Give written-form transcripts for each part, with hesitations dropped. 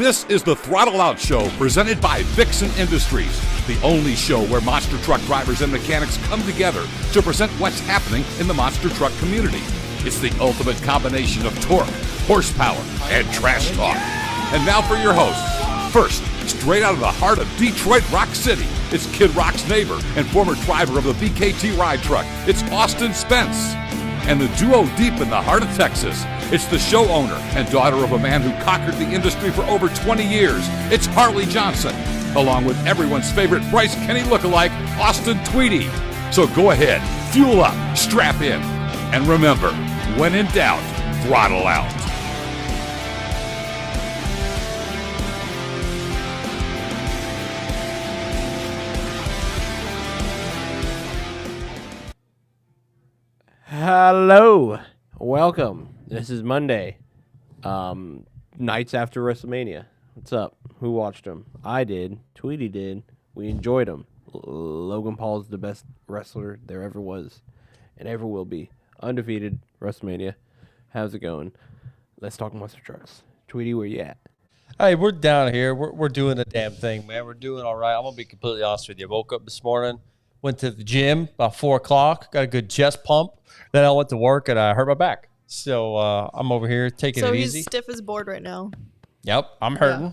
This is the Throttle Out Show presented by Vixen Industries, the only show where monster truck drivers and mechanics come together to present what's happening in the monster truck community. It's the ultimate combination of torque, horsepower, and trash talk. And now for your hosts. First, straight out of the heart of Detroit Rock City, it's Kid Rock's neighbor and former driver of the BKT ride truck. It's Austin Spence. And the duo deep in the heart of Texas, it's the show owner and daughter of a man who conquered the industry for over 20 years. It's Harley Johnson, along with everyone's favorite Bryce Kenny lookalike, Austin Tweedy. So go ahead, fuel up, strap in, and remember, when in doubt, throttle out. Hello, welcome. This is Monday, nights after Wrestlemania. What's up? Who watched them? I did. Tweety did. We enjoyed them. Logan Paul is the best wrestler there ever was and ever will be. Undefeated Wrestlemania. How's it going? Let's talk monster trucks. Tweety, where you at? Hey, we're down here. We're doing the damn thing, man. We're doing all right. I'm going to be completely honest with you. I woke up this morning, went to the gym about 4 o'clock, got a good chest pump. Then I went to work and I hurt my back. So I'm over here taking it easy. So he's stiff as board right now. Yep, I'm hurting. Yeah.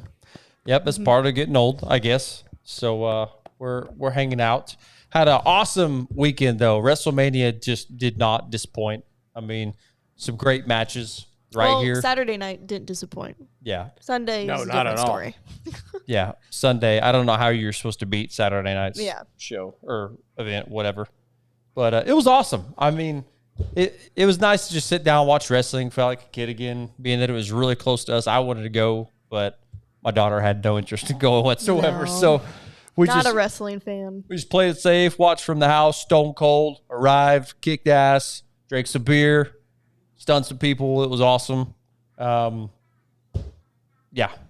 Yep, that's part of getting old, I guess. So we're hanging out. Had an awesome weekend, though. Wrestlemania just did not disappoint. I mean, some great matches here. Saturday night didn't disappoint. Yeah. Sunday is a different story. Yeah, Sunday. I don't know how you're supposed to beat Saturday night's show or event, whatever. But it was awesome. I mean, it was nice to just sit down and watch wrestling. Felt like a kid again, being that it was really close to us. I wanted to go, but my daughter had no interest in going whatsoever. No. So we Not a wrestling fan. We just played it safe, watched from the house. Stone Cold arrived, kicked ass, drank some beer, stunned some people. It was awesome. Yeah,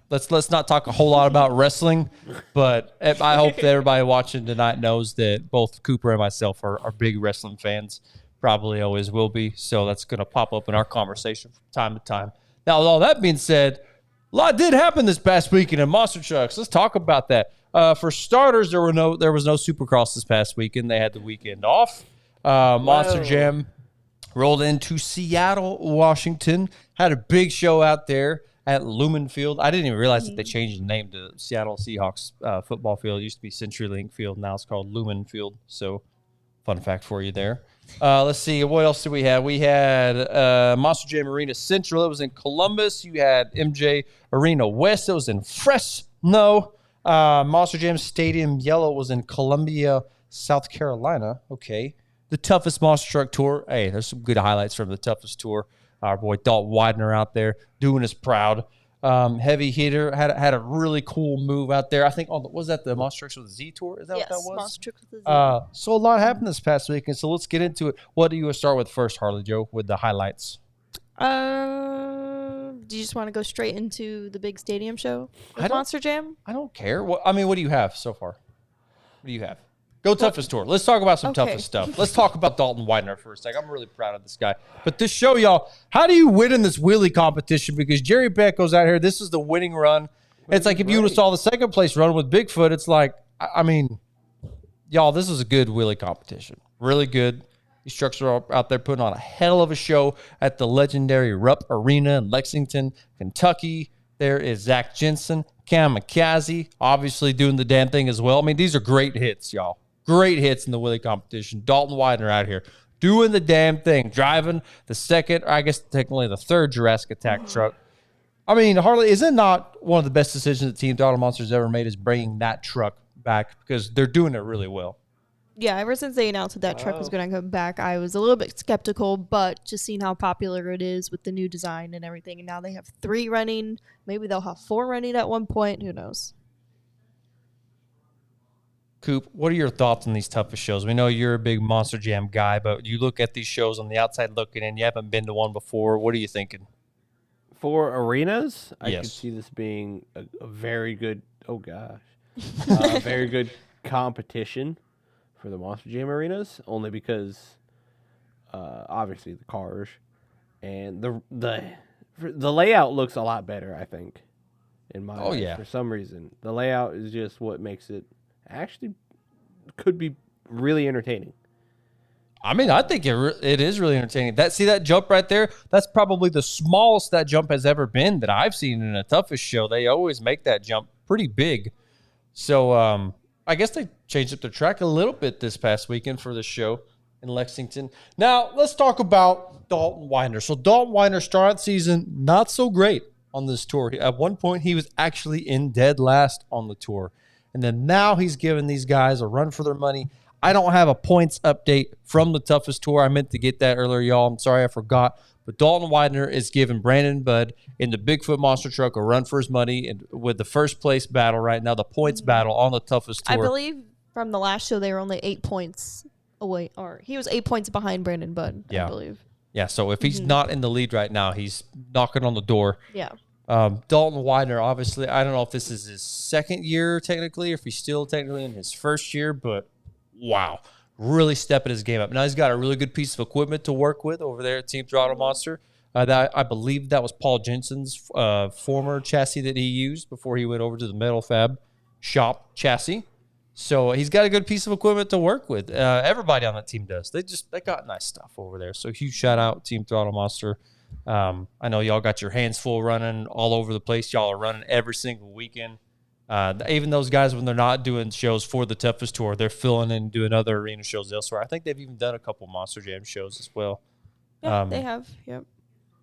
let's not talk a whole lot about wrestling, but I hope that everybody watching tonight knows that both Cooper and myself are big wrestling fans. Probably always will be. So that's going to pop up in our conversation from time to time. Now, with all that being said, a lot did happen this past weekend in monster trucks. Let's talk about that. For starters, there was no Supercross this past weekend. They had the weekend off. Monster Jam rolled into Seattle, Washington. Had a big show out there at Lumen Field. I didn't even realize that they changed the name to Seattle Seahawks football field. It used to be CenturyLink Field. Now it's called Lumen Field. So, fun fact for you there. Let's see. What else did we have? We had Monster Jam Arena Central. It was in Columbus. You had MJ Arena West. It was in Fresno. Monster Jam Stadium Yellow was in Columbia, South Carolina. Okay. The Toughest Monster Truck Tour. Hey, there's some good highlights from the Toughest Tour. Our boy Dalton Widener out there doing us proud. Heavy hitter had a really cool move out there. I think was that the Monster Trucks with the Z Tour? Is that what that was? Monster Trucks with the Z. So a lot happened this past week, and so let's get into it. What do you want to start with first, Harley Joe, with the highlights? Do you just want to go straight into the big stadium show with Monster Jam? I don't care. What do you have so far? What do you have? Go Toughest Tour. Let's talk about some toughest stuff. Let's talk about Dalton Widener for a second. I'm really proud of this guy. But this show, y'all, how do you win in this wheelie competition? Because Jerry Beck goes out here. This is the winning run. It's like if you saw the second place run with Bigfoot, it's like, I mean, y'all, this is a good wheelie competition. Really good. These trucks are out there putting on a hell of a show at the legendary Rupp Arena in Lexington, Kentucky. There is Zach Jensen, Cam McCasey, obviously doing the damn thing as well. I mean, these are great hits, y'all. Great hits in the wheelie competition. Dalton Widener out here doing the damn thing, driving the second, or I guess technically the third Jurassic Attack truck. I mean, Harley, is it not one of the best decisions that Team Throttle Monster's ever made is bringing that truck back because they're doing it really well? Yeah, ever since they announced that truck was going to come back, I was a little bit skeptical, but just seeing how popular it is with the new design and everything, and now they have 3 running. Maybe they'll have 4 running at one point. Who knows? Coop, what are your thoughts on these toughest shows? We know you're a big Monster Jam guy, but you look at these shows on the outside looking in. You haven't been to one before. What are you thinking? For arenas, I Yes. could see this being a very good, very good competition for the Monster Jam arenas, only because obviously the cars and the layout looks a lot better, I think. in my Oh, eyes, yeah. for some reason. The layout is just what makes it actually could be really entertaining. I mean, I think it is really entertaining. That jump right there, that's probably the smallest that jump has ever been that I've seen in a Toughest show. They always make that jump pretty big. So I guess they changed up their track a little bit this past weekend for the show in Lexington. Now, let's talk about Dalton Widener. So Dalton Widener started season not so great on this tour. At one point, he was actually in dead last on the tour. And then now he's giving these guys a run for their money. I don't have a points update from the Toughest Tour. I meant to get that earlier, y'all. I'm sorry I forgot. But Dalton Widener is giving Brandon Budd in the Bigfoot Monster Truck a run for his money, and with the first place battle right now, the points battle on the Toughest Tour. I believe from the last show they were only 8 points away, or he was 8 points behind Brandon Budd, I believe. Yeah, so if he's not in the lead right now, he's knocking on the door. Yeah. Dalton Widener, obviously, I don't know if this is his second year technically, or if he's still technically in his first year, but wow, really stepping his game up. Now he's got a really good piece of equipment to work with over there at Team Throttle Monster. That I believe that was Paul Jensen's former chassis that he used before he went over to the Metal Fab shop chassis. So he's got a good piece of equipment to work with. Everybody on that team does. They got nice stuff over there. So huge shout out Team Throttle Monster. I know y'all got your hands full running all over the place. Y'all are running every single weekend. Even those guys, when they're not doing shows for the Toughest Tour, they're filling in and doing other arena shows elsewhere. I think they've even done a couple Monster Jam shows as well. Yeah, they have. Yep.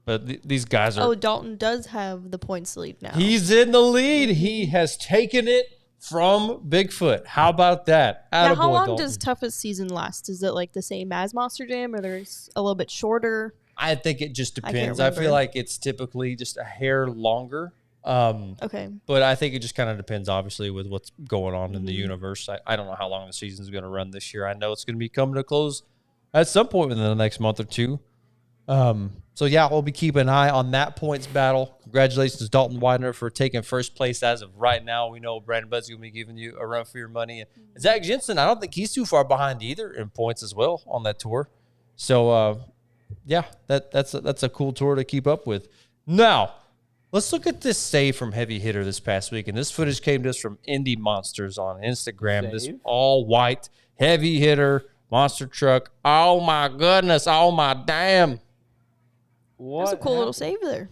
But these guys are... Oh, Dalton does have the points lead now. He's in the lead. He has taken it from Bigfoot. How about that? Now, how long Dalton. does Toughest season last? Is it like the same as Monster Jam, or there's a little bit shorter? I think it just I can't depends. I feel remember. like it's typically just a hair longer. Okay. But I think it just kind of depends, obviously, with what's going on in the universe. I don't know how long the season's going to run this year. I know it's going to be coming to a close at some point within the next month or two. So, yeah, we'll be keeping an eye on that points battle. Congratulations, Dalton Widener, for taking first place as of right now. We know Brandon Budd's going to be giving you a run for your money. And Zach Jensen, I don't think he's too far behind either in points as well on that tour. So, yeah, that's a cool tour to keep up with. Now, let's look at this save from Heavy Hitter this past week. And this footage came to us from Indie Monsters on Instagram. Save? This all white Heavy Hitter monster truck. Oh, my goodness. Oh, my damn. What? That's a cool little save there.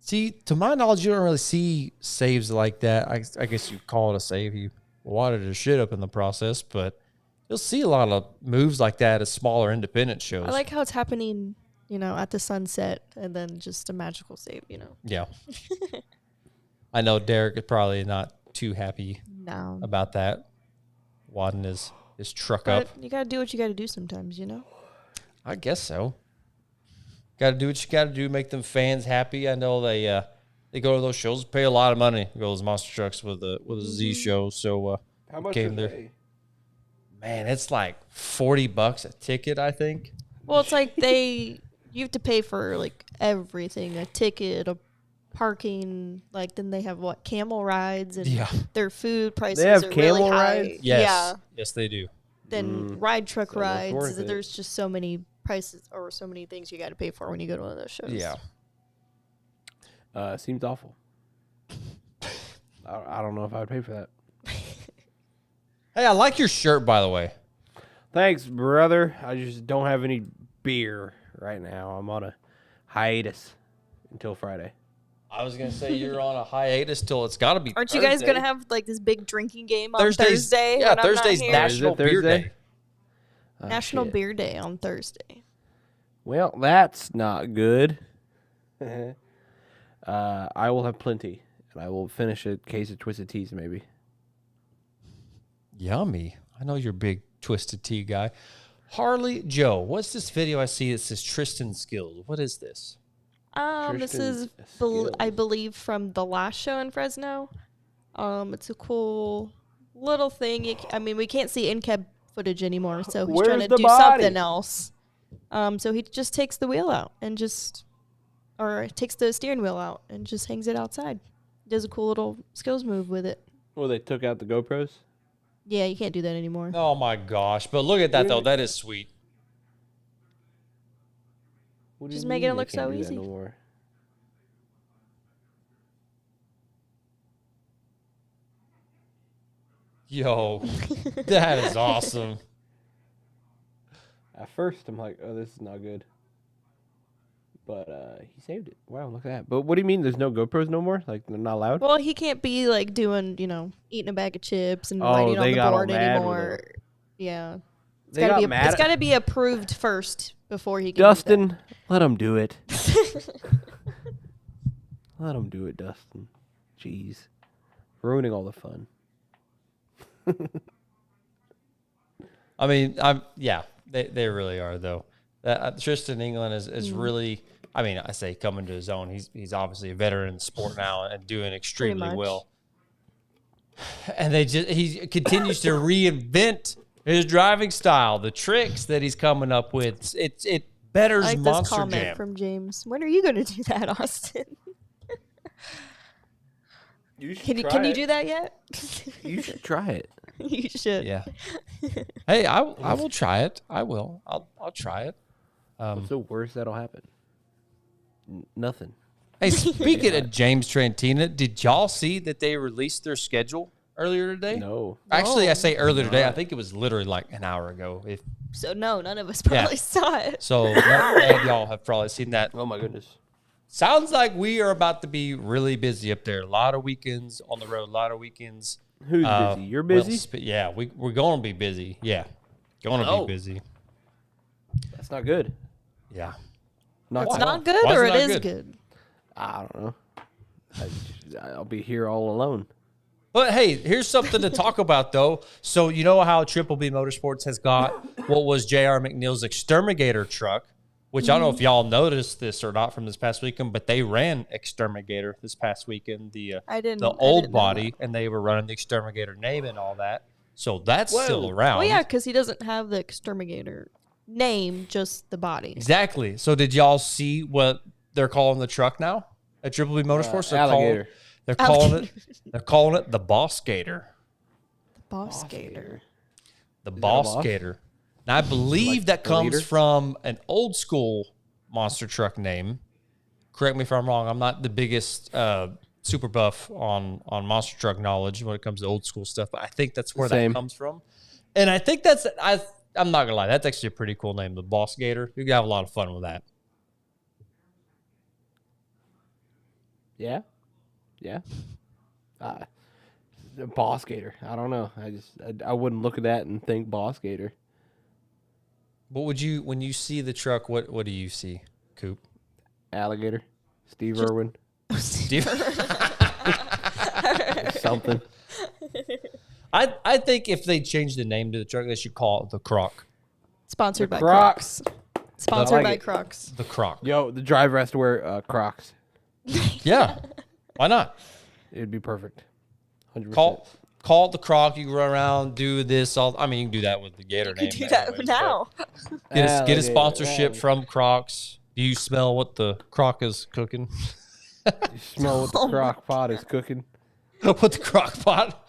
See, to my knowledge, you don't really see saves like that. I guess you call it a save. You wadded his shit up in the process, but you'll see a lot of moves like that at smaller independent shows. I like how it's happening, at the sunset, and then just a magical save, Yeah. I know Derek is probably not too happy No. about that. Wadding his truck up. But you got to do what you got to do sometimes, I guess so. Got to do what you got to do, make them fans happy. I know they go to those shows, pay a lot of money to go to those monster trucks with a Z show. So How much came is there. they? Man, it's like $40 a ticket, I think. Well, it's like you have to pay for like everything, a ticket, a parking, like then they have camel rides and their food prices have are camel really high. rides? Yes. Yeah. Yes, they do. Then ride truck So that's rides. worth it. There's just so many prices or so many things you got to pay for when you go to one of those shows. Yeah. Seems awful. I don't know if I would pay for that. Hey, I like your shirt, by the way. Thanks, brother. I just don't have any beer right now. I'm on a hiatus until Friday. I was going to say you're on a hiatus till it's got to be Aren't you guys going to Thursday. have like this big drinking game on Thursday's- Thursday? Yeah, when I'm not Thursday's here? National Is it Beer Thursday? Day. Oh, National shit. Beer Day on Thursday. Well, that's not good. I will have plenty, and I will finish a case of Twisted Teas, maybe. Yummy. I know you're a big Twisted Tea guy. Harley Joe, what's this video I see that says Tristan Skills? What is this? This is, Tristan's skills. I believe, from the last show in Fresno. It's a cool little thing. We can't see in-cab footage anymore, so he's trying Where's to the do body? something else. So he just takes the wheel out and takes the steering wheel out and just hangs it outside. Does a cool little skills move with it. Well, they took out the GoPros? Yeah, you can't do that anymore. Oh, my gosh. But look at that, though. That is sweet. What do Just you making mean it they look can't so do that easy. no more? Yo, that is awesome. At first, I'm like, oh, this is not good. But he saved it. Wow, look at that. But what do you mean there's no GoPros no more? Like, they're not allowed? Well, he can't be like doing, eating a bag of chips and Oh, writing on they the got all board mad with anymore. him. Yeah. They got It's mad. got to be approved first before he can Dustin, let him do it. Let him do it, Dustin. Jeez. Ruining all the fun. I mean, they really are though. Tristan England is really. I mean, I say coming to his own. He's obviously a veteran in the sport now and doing extremely well. And he continues to reinvent his driving style, the tricks that he's coming up with. It betters I like Monster this comment Jam. from James. When are you going to do that, Austin? Can you do that yet? You should try it. You should. Yeah. Hey, I will try it. I will. I'll try it. What's the worst that'll happen? Nothing. Hey, speaking of James Trantina, did y'all see that they released their schedule earlier today? No. Actually, I say earlier today. I think it was literally like an hour ago. So no, none of us probably saw it. So none of y'all have probably seen that. Oh, my goodness. Sounds like we are about to be really busy up there. A lot of weekends on the road, a lot of weekends. Who's busy? You're busy? Yeah, we're going to be busy. Yeah, going to be busy. That's not good. Yeah. It's not good Why or is it it is not good? good? I don't know. I'll be here all alone. But hey, here's something to talk about though. So you know how Triple B Motorsports has got what was J.R. McNeil's Exterminator truck, which I don't know if y'all noticed this or not from this past weekend, but they ran Exterminator this past weekend, the old body, and they were running the Exterminator name and all that. So that's still around. Well, yeah, because he doesn't have the Exterminator name, just the body. Exactly. So did y'all see what they're calling the truck now at Triple B Motorsports? Alligator. They're calling it the Boss Gator. Boss Gator. The Boss Gator. Now, I believe that comes from an old school monster truck name. Correct me if I'm wrong. I'm not the biggest super buff on monster truck knowledge when it comes to old school stuff, but I think that's where that comes from. And I think I'm not gonna lie, that's actually a pretty cool name, the Boss Gator. You can have a lot of fun with that. Yeah? Yeah? Boss Gator. I don't know. I wouldn't look at that and think Boss Gator. But when you see the truck, what do you see, Coop? Alligator. Steve Irwin. Steve? Something. I think if they change the name to the truck, they should call it the Croc. Sponsored by Crocs. Sponsored by Crocs. The Croc. Yo, the driver has to wear Crocs. Yeah. Why not? It'd be perfect. 100%. Call it the Croc. You can run around, do this. You can do that with the Gator name. You do that now. Get a sponsorship from Crocs. Do you smell what the Croc is cooking? You smell what the crock pot is cooking? What the crock pot?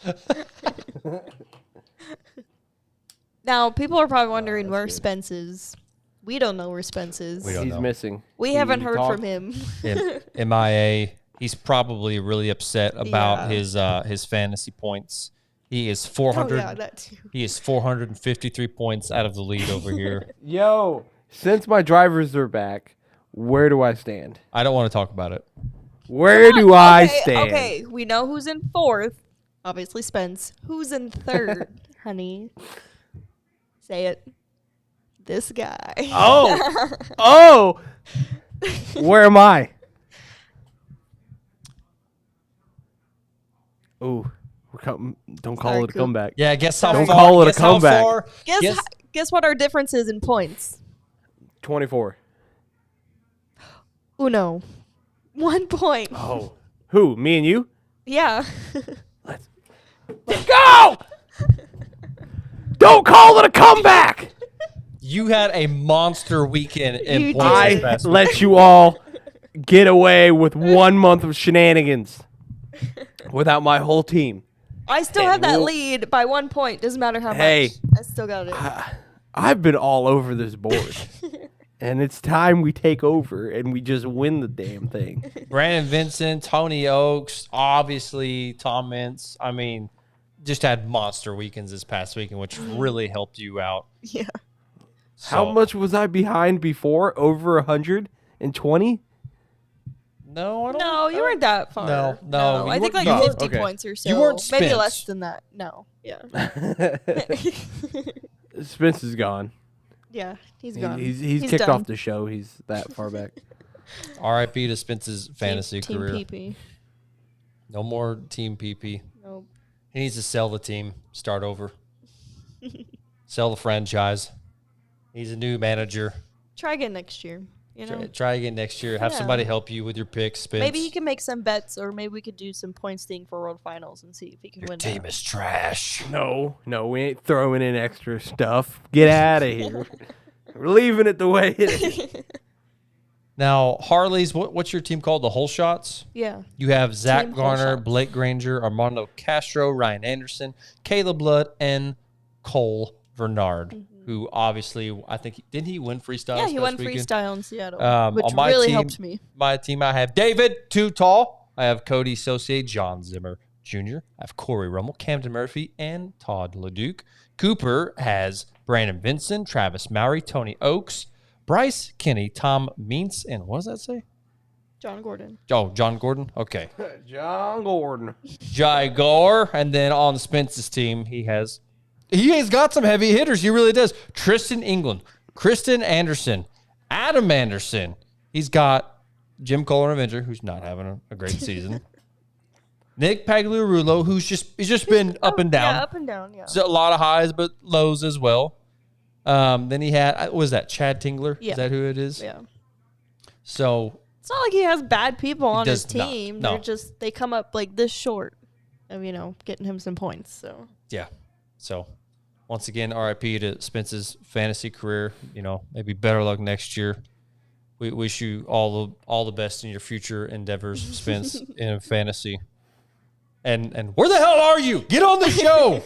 Now, people are probably wondering where Spence is. We don't know where Spence is. We don't He's know. missing. We haven't heard from him. MIA. He's probably really upset about his fantasy points. He is 400. Oh, yeah, that too. He is 453 points out of the lead over here. Yo, since my drivers are back, where do I stand? I don't want to talk about it. Where do I stand? Okay, we know who's in fourth. Obviously, Spence. Who's in third, honey? Say it. This guy. Oh! Where am I? Ooh, don't call it a comeback. Yeah, guess how Don't far. call it a guess how comeback. far- Guess what our difference is in points? 24. Uno. 1 point. Oh. Who? Me and you? Yeah. Let's go! Don't call it a comeback! You had a monster weekend in You points I this past week. let you all get away with 1 month of shenanigans without my whole team. I still have that lead by 1 point. Doesn't matter how much. I still got it. I've been all over this board. And it's time we take over and we just win the damn thing. Brandon Vincent, Tony Oaks, obviously Tom Mintz. I mean, just had monster weekends this past weekend, which really helped you out. Yeah. How much was I behind before? Over 120? No, I don't. No, you weren't that far. No, I you think like weren't- 50 okay. points or so. You weren't maybe Spence. less than that. No. Yeah. Spence is gone. Yeah. He's gone. He's kicked done. off the show. He's that far back. R.I.P. to Spence's fantasy Team career. PP. No more Team PP. Nope. He needs to sell the team, start over, sell the franchise. He's a new manager. Try again next year. You know, Try again next year. Have Yeah. somebody help you with your picks. Spence. maybe he can make some bets, or maybe we could do some points thing for World Finals and see if he can Your win. team that. is trash. No, we ain't throwing in extra stuff. Get out of here. We're leaving it the way it is. Now, Harley's, what's your team called? The Whole Shots? Yeah. You have Zach Team Whole Garner, Shots. Blake Granger, Armando Castro, Ryan Anderson, Caleb Blood, and Cole Bernard, who obviously, I think, didn't he win freestyle? Yeah, this he past won weekend? freestyle in Seattle, which on my really team- helped me. My team, I have David, Too Tall. I have Cody Saucier, John Zimmer Jr. I have Corey Rummel, Camden Murphy, and Todd LeDuc. Cooper has Brandon Vinson, Travis Mowry, Tony Oakes, Bryce Kinney, Tom Meents, and what does that say? John Gordon. Oh, John Gordon? Okay. John Gordon. Jai Gore. And then on Spence's team, he has got some heavy hitters. He really does. Tristan England, Kristen Anderson, Adam Anderson. He's got Jim Kohler Avenger, who's not having a great season. Nick Pagliarulo, who's just been up and down. Yeah, up and down, yeah. So a lot of highs, but lows as well. Then he had, what was that, Chad Tingler? Yeah. Is that who it is? Yeah. So It's not like he has bad people on his does not, team. no. They're just, they come up like this short of, getting him some points. So yeah. So once again, RIP to Spence's fantasy career. Maybe better luck next year. We wish you all the best in your future endeavors, Spence, in fantasy. And where the hell are you? Get on the show.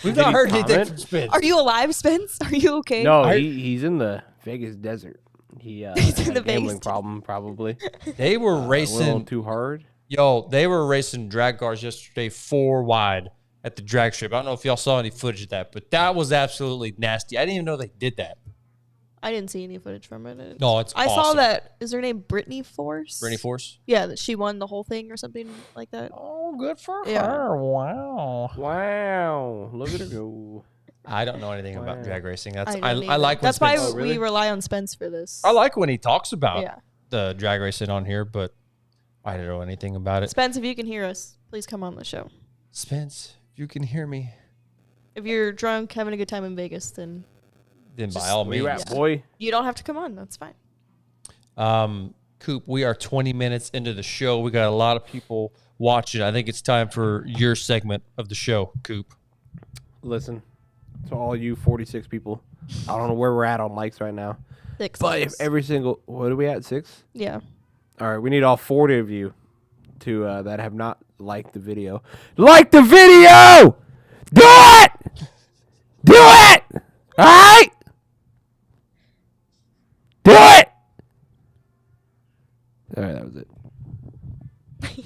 We've not he heard anything comment? from Spence. are you alive, Spence? Are you okay? No, he's in the Vegas desert. He He's had in the a gambling Vegas problem, probably. They were A little racing. too hard. They were racing drag cars yesterday 4 wide at the drag strip. I don't know if y'all saw any footage of that, but that was absolutely nasty. I didn't even know they did that. I didn't see any footage from it. No, it's I saw awesome. that. Is her name Brittany Force? Brittany Force? Yeah, that she won the whole thing or something like that. Oh, good for Yeah. her. Wow. Wow. Look at her go. I don't know anything about Wow. drag racing. I don't like either. when That's why Spence, we rely on Spence for this. I like when he talks about Yeah. the drag racing on here, but I don't know anything about it. Spence, if you can hear us, please come on the show. Spence, if you can hear me, If you're drunk, having a good time in Vegas, then then by Just- all Where you means. at, boy? you don't have to come on. That's fine. Coop, we are 20 minutes into the show. We got a lot of people watching. I think it's time for your segment of the show, Coop. Listen, to all you 46 people, I don't know where we're at on likes right now. 6. But if every single, what are we at, 6? Yeah. All right, we need all 40 of you to that have not liked the video. Like the video! Do it! Do it! All right? Do it! All right, that was it.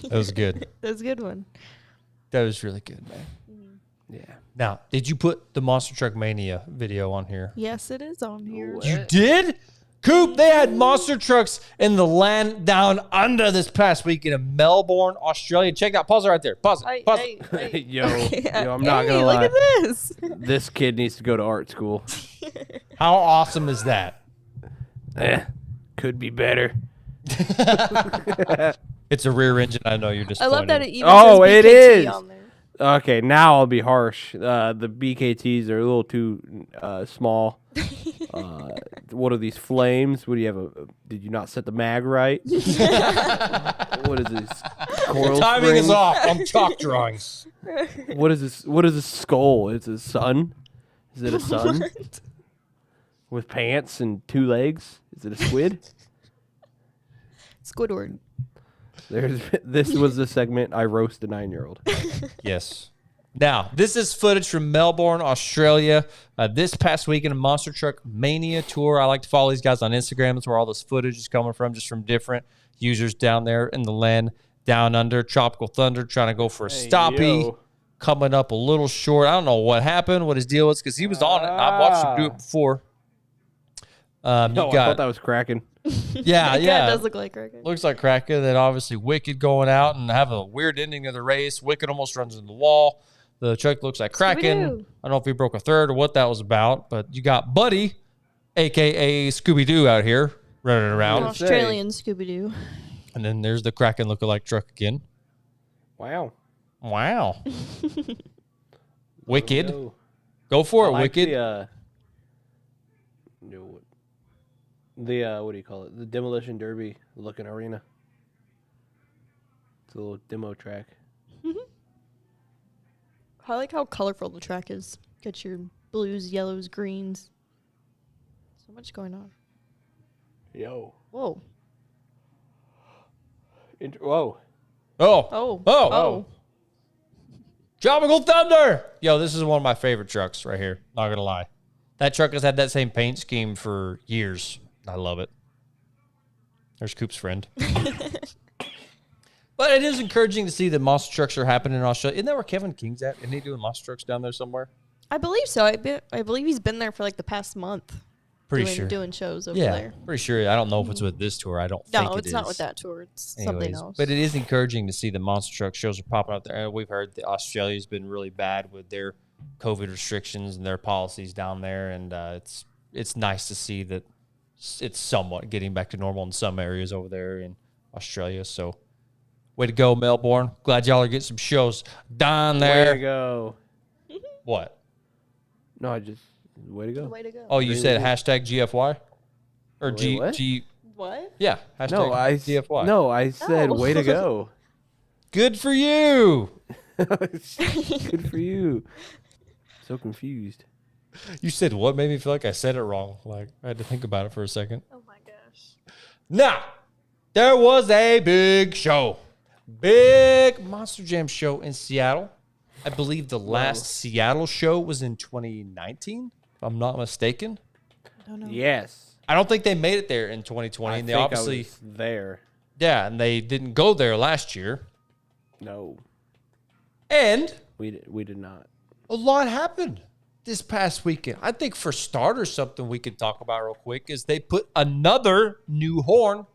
That was good. That's a good one. That was really good, man. Yeah. Now, did you put the Monster Truck Mania video on here? Yes, it is on here. You did? Coop, they had monster trucks in the land down under this past week in Melbourne, Australia. Check that. Pause it right there. Pause it. Pause it. Yo, I'm not Hey, gonna look lie. at this. This kid needs to go to art school. How awesome is that? Could be better. It's a rear engine. I know you're I disappointed. love that it even Oh, says it BKT is. on there. Okay, now I'll be harsh. The BKTs are a little too small. What are these flames? What do you have? Did you not set the mag right? What is this? Coral Timing is springs? off on chalk drawings. What is this? What is a skull? It's a sun. Is it a sun What? with pants and 2 legs? Is it a squid? Squidward. This was the segment I roast a 9-year-old. Yes. Now, this is footage from Melbourne, Australia. This past weekend, a Monster Truck Mania tour. I like to follow these guys on Instagram. That's where all this footage is coming from, just from different users down there in the land down under. Tropical Thunder trying to go for a stoppie. yo. coming up a little short. I don't know what happened, what his deal was, because he was on it. I've watched him do it before. I thought that was Kraken. Yeah, yeah. It does look like Kraken. Looks like Kraken. Then obviously Wicked going out and have a weird ending of the race. Wicked almost runs into the wall. The truck looks like Kraken. I don't know if he broke a third or what that was about, but you got Buddy, a.k.a. Scooby-Doo out here running around. Australian Scooby-Doo. And then there's the Kraken lookalike truck again. Wow. Wicked. No. Go for it, like Wicked. The what do you call it? The Demolition Derby looking arena. It's a little demo track. I like how colorful the track is. Get your blues, yellows, greens. So much going on. Yo. Whoa. Whoa. Oh. Tropical Thunder. Yo, this is one of my favorite trucks right here. Not going to lie. That truck has had that same paint scheme for years. I love it. There's Coop's friend. But it is encouraging to see that monster trucks are happening in Australia. Isn't that where Kevin King's at? Isn't he doing monster trucks down there somewhere? I believe so. I believe he's been there for like the past month. Pretty sure. Doing shows over there. Pretty sure. I don't know if it's with this tour. I don't think it is. No, it's not with that tour. It's something else. But it is encouraging to see the monster truck shows are popping up there. We've heard that Australia's been really bad with their COVID restrictions and their policies down there, and it's nice to see that it's somewhat getting back to normal in some areas over there in Australia. So, way to go, Melbourne. Glad y'all are getting some shows down there. Way to go. What? No, way to go. Way to go. Oh, you said hashtag GFY? Or Wait, G. What? Yeah, hashtag GFY. No, I said way to go. Good for you. Good for you. So confused. You said what made me feel like I said it wrong. Like, I had to think about it for a second. Oh my gosh. Now, there was a big show. Big Monster Jam show in Seattle. I believe the last Seattle show was in 2019, if I'm not mistaken. I don't know. Yes. I don't think they made it there in 2020. And they obviously I was there. Yeah, and they didn't go there last year. No. And We did not. a lot happened this past weekend. I think for starters, something we could talk about real quick is they put another new horn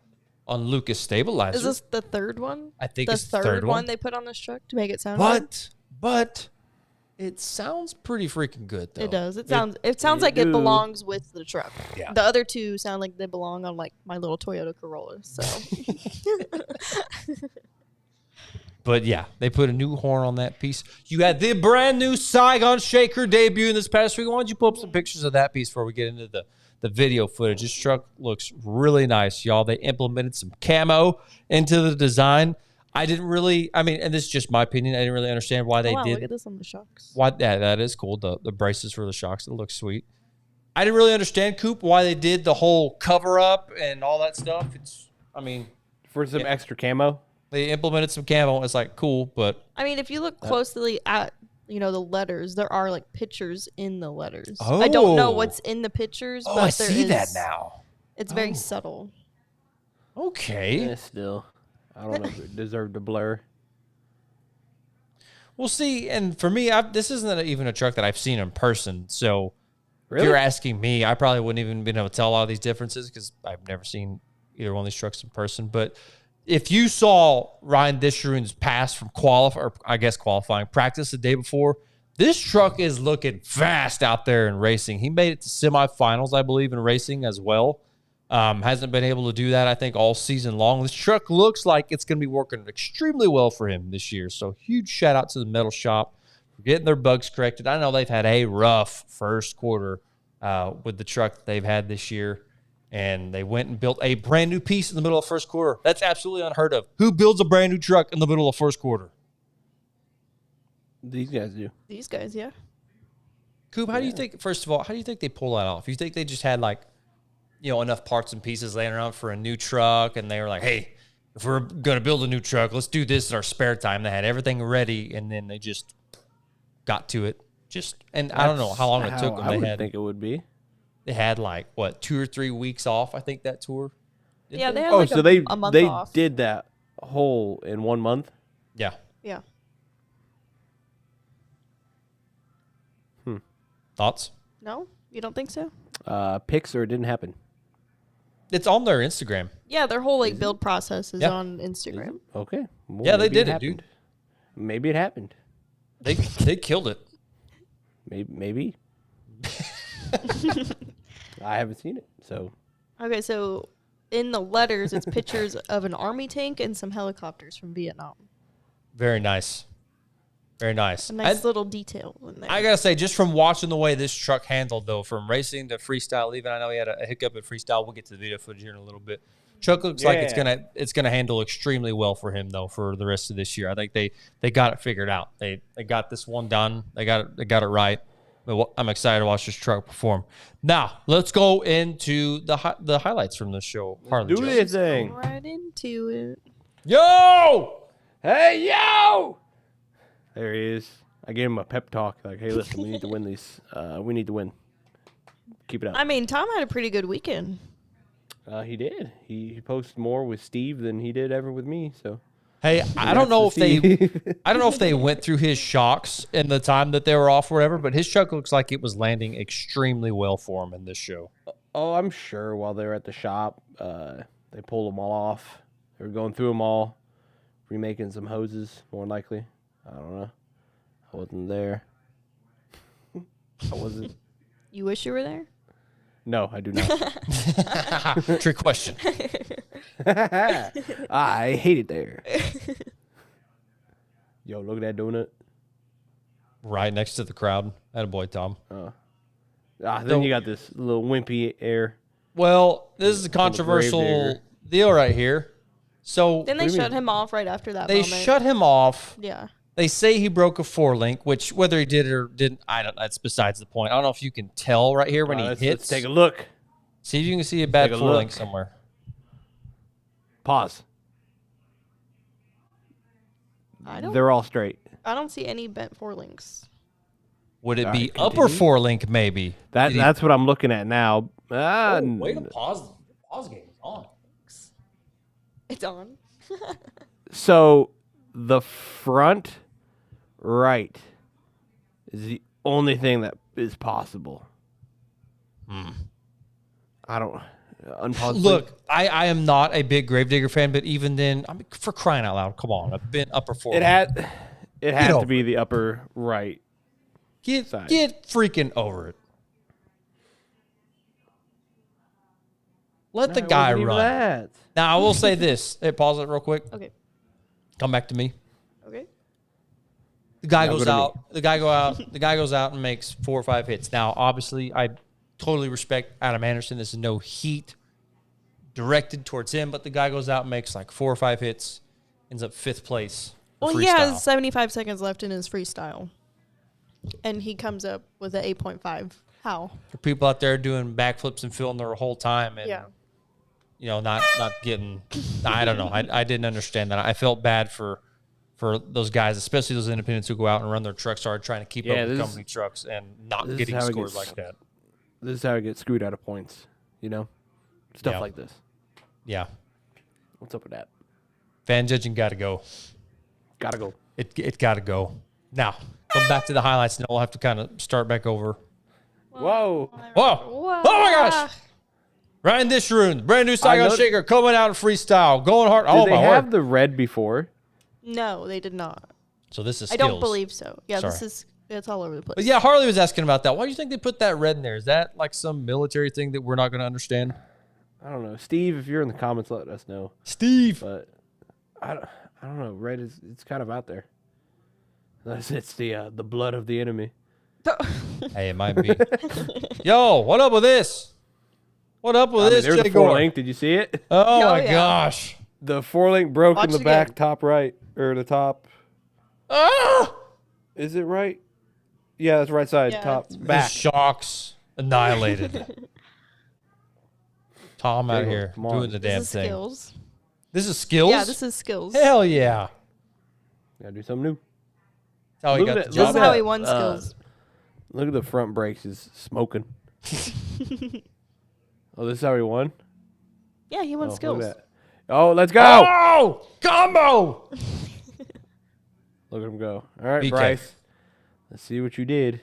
on Lucas Stabilizer. Is this the third one? I think the it's the third one they put on this truck to make it sound good? But it sounds pretty freaking good, though. It does. It sounds like it belongs with the truck. Yeah. The other two sound like they belong on like my little Toyota Corolla. So But yeah, they put a new horn on that piece. You had the brand new Saigon Shaker debut in this past week. Why don't you pull up some pictures of that piece before we get into the video footage? This truck looks really nice, y'all. They implemented some camo into the design. I didn't really, and this is just my opinion. I didn't really understand why they did. Look at this on the shocks. That is cool. The braces for the shocks. It looks sweet. I didn't really understand, Coop, why they did the whole cover up and all that stuff. For some extra camo. They implemented some camo. It's like cool, but If you look closely at the letters, there are like pictures in the letters. I don't know what's in the pictures. Oh, but I see that now. It's very subtle. Okay. Still, I don't know if it deserved a blur. We'll see. And for me, this isn't even a truck that I've seen in person. So Really? if you're asking me, I probably wouldn't even been able to tell a lot of these differences because I've never seen either one of these trucks in person. But if you saw Ryan Disharoon's pass from qualifying practice the day before, this truck is looking fast out there in racing. He made it to semifinals, I believe, in racing as well. Hasn't been able to do that, I think, all season long. This truck looks like it's going to be working extremely well for him this year. So huge shout out to the metal shop for getting their bugs corrected. I know they've had a rough first quarter with the truck that they've had this year. And they went and built a brand new piece in the middle of first quarter. That's absolutely unheard of. Who builds a brand new truck in the middle of first quarter? These guys do. These guys, yeah. Coop, how do you think, first of all, how do you think they pull that off? You think they just had enough parts and pieces laying around for a new truck and they were like, hey, if we're going to build a new truck, let's do this in our spare time. They had everything ready and then they just got to it. I don't know how long it took them. I would think it would be. They had 2 or 3 weeks off, I think, that tour. They had a month off. Did that whole in 1 month? Yeah. Yeah. Thoughts? No, you don't think so? Pics or it didn't happen? It's on their Instagram. Yeah, their whole like build process is Yeah. on Instagram. Okay. Well, Yeah, they maybe did it, happened. dude. Maybe it happened. They killed it. Maybe. I haven't seen it, so. Okay, so in the letters, it's pictures of an army tank and some helicopters from Vietnam. Very nice. Very nice. A nice little detail in there. I gotta say, just from watching the way this truck handled, though, from racing to freestyle, even I know he had a hiccup at freestyle. We'll get to the video footage here in a little bit. Truck looks like it's gonna handle extremely well for him, though, for the rest of this year. I think they got it figured out. They got this one done. They got it right. But I'm excited to watch this truck perform. Now let's go into the highlights from this show. Harley Do Joe. this thing. Right into it. Yo! Hey, yo! There he is. I gave him a pep talk. Like, hey, listen, we need to win these. We need to win. Keep it up. I mean, Tom had a pretty good weekend. He did. He posted more with Steve than he did ever with me. So. Hey, I don't know if they went through his shocks in the time that they were off or whatever, but his truck looks like it was landing extremely well for him in this show. Oh, I'm sure while they were at the shop, they pulled them all off. They were going through them all, remaking some hoses, more than likely. I don't know. I wasn't there. I wasn't. You wish you were there? No, I do not. Trick question. I hate it there. Yo, look at that donut. Right next to the crowd. Attaboy, Tom. Then you got this little wimpy air. Well, this is a grave controversial digger. deal right here. So Then they shut him off right after that they moment. shut him off. Yeah. They say he broke a 4-link, which whether he did it or didn't, I don't. That's besides the point. I don't know if you can tell right here when he Let's hits. take a look. See if you can see a bad Take a 4-link look. somewhere. Pause. They're all straight. I don't see any bent 4 links. Would it All be right, upper continue. 4-link maybe? That's what I'm looking at now. Wait to pause. Pause game is on. It's on. So the front right is the only thing that is possible. I don't unpause. Look, I am not a big Gravedigger fan, but even then, I mean, for crying out loud, come on, I've been upper 4. It had over to be the upper right. Get side. freaking over it. Let the It guy wasn't even run. that. Now, I will say this. Hey, pause it real quick. Okay. Come back to me. Okay. The guy Now goes go to me. out. The guy go out. The guy goes out and makes 4 or 5 hits. Now, obviously, I totally respect Adam Anderson. This is no heat directed towards him, but the guy goes out and makes like 4 or 5 hits, ends up 5th place. Well, freestyle. he has 75 seconds left in his freestyle. And he comes up with an 8.5. How? For people out there doing backflips and filling their whole time, and Yeah. not getting. I don't know. I didn't understand that. I felt bad for those guys, especially those independents who go out and run their trucks hard, trying to keep Yeah, up with this company trucks and not this is getting how it scores gets- like that. This is how I get screwed out of points. Stuff Yeah. like this. Yeah, What's up with that? fan judging got to go. Gotta go. It got to go. Now, come back to the highlights, and we'll have to kind of start back over. Whoa. Whoa! Whoa. Oh my gosh! Ryan Disharoon, brand new Saigon know- Shaker, coming out in freestyle, going hard. Did Oh they my have word! the red before? No, they did not. So this is I skills. don't believe so. Yeah, Sorry. it's all over the place. But yeah, Harley was asking about that. Why do you think they put that red in there? Is that like some military thing that we're not going to understand? I don't know. Steve, if you're in the comments, let us know. Steve. But I don't know. Red it's kind of out there. It's the blood of the enemy. Hey, it might be. Yo, what up with this? What up with this, there's Jay a 4 Gore? link. Did you see it? Oh my yeah. gosh. The 4 link broke Watch in the it back again. top right or the top. Ah! Is it right? Yeah, that's right side Yeah, top it's His back. shocks annihilated. Tom out Jay Gore, here come on. doing the This damn is thing. skills. This is skills? Yeah, this is skills. Hell yeah. Gotta do something new. That's how he Look got at the that- This job. is how that, he won skills. Look at the front brakes. He's smoking. Oh, this is how he won? Yeah, he won Oh, skills. Look at that. Oh, let's go. Oh! Combo! Look at him go. All right, BK. Bryce. Let's see what you did.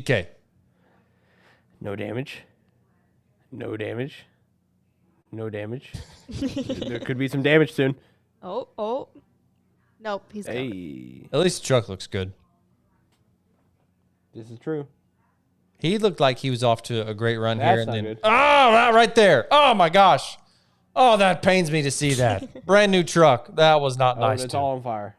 BK. No damage. No damage. No damage. There could be some damage soon. Oh. Nope, he's gone. Hey, At least the truck looks good. this is true. He looked like he was off to a great run That's here. And not then, good. that right there. Oh, my gosh. Oh, that pains me to see that. Brand new truck. That was not nice. It's dude. all on fire.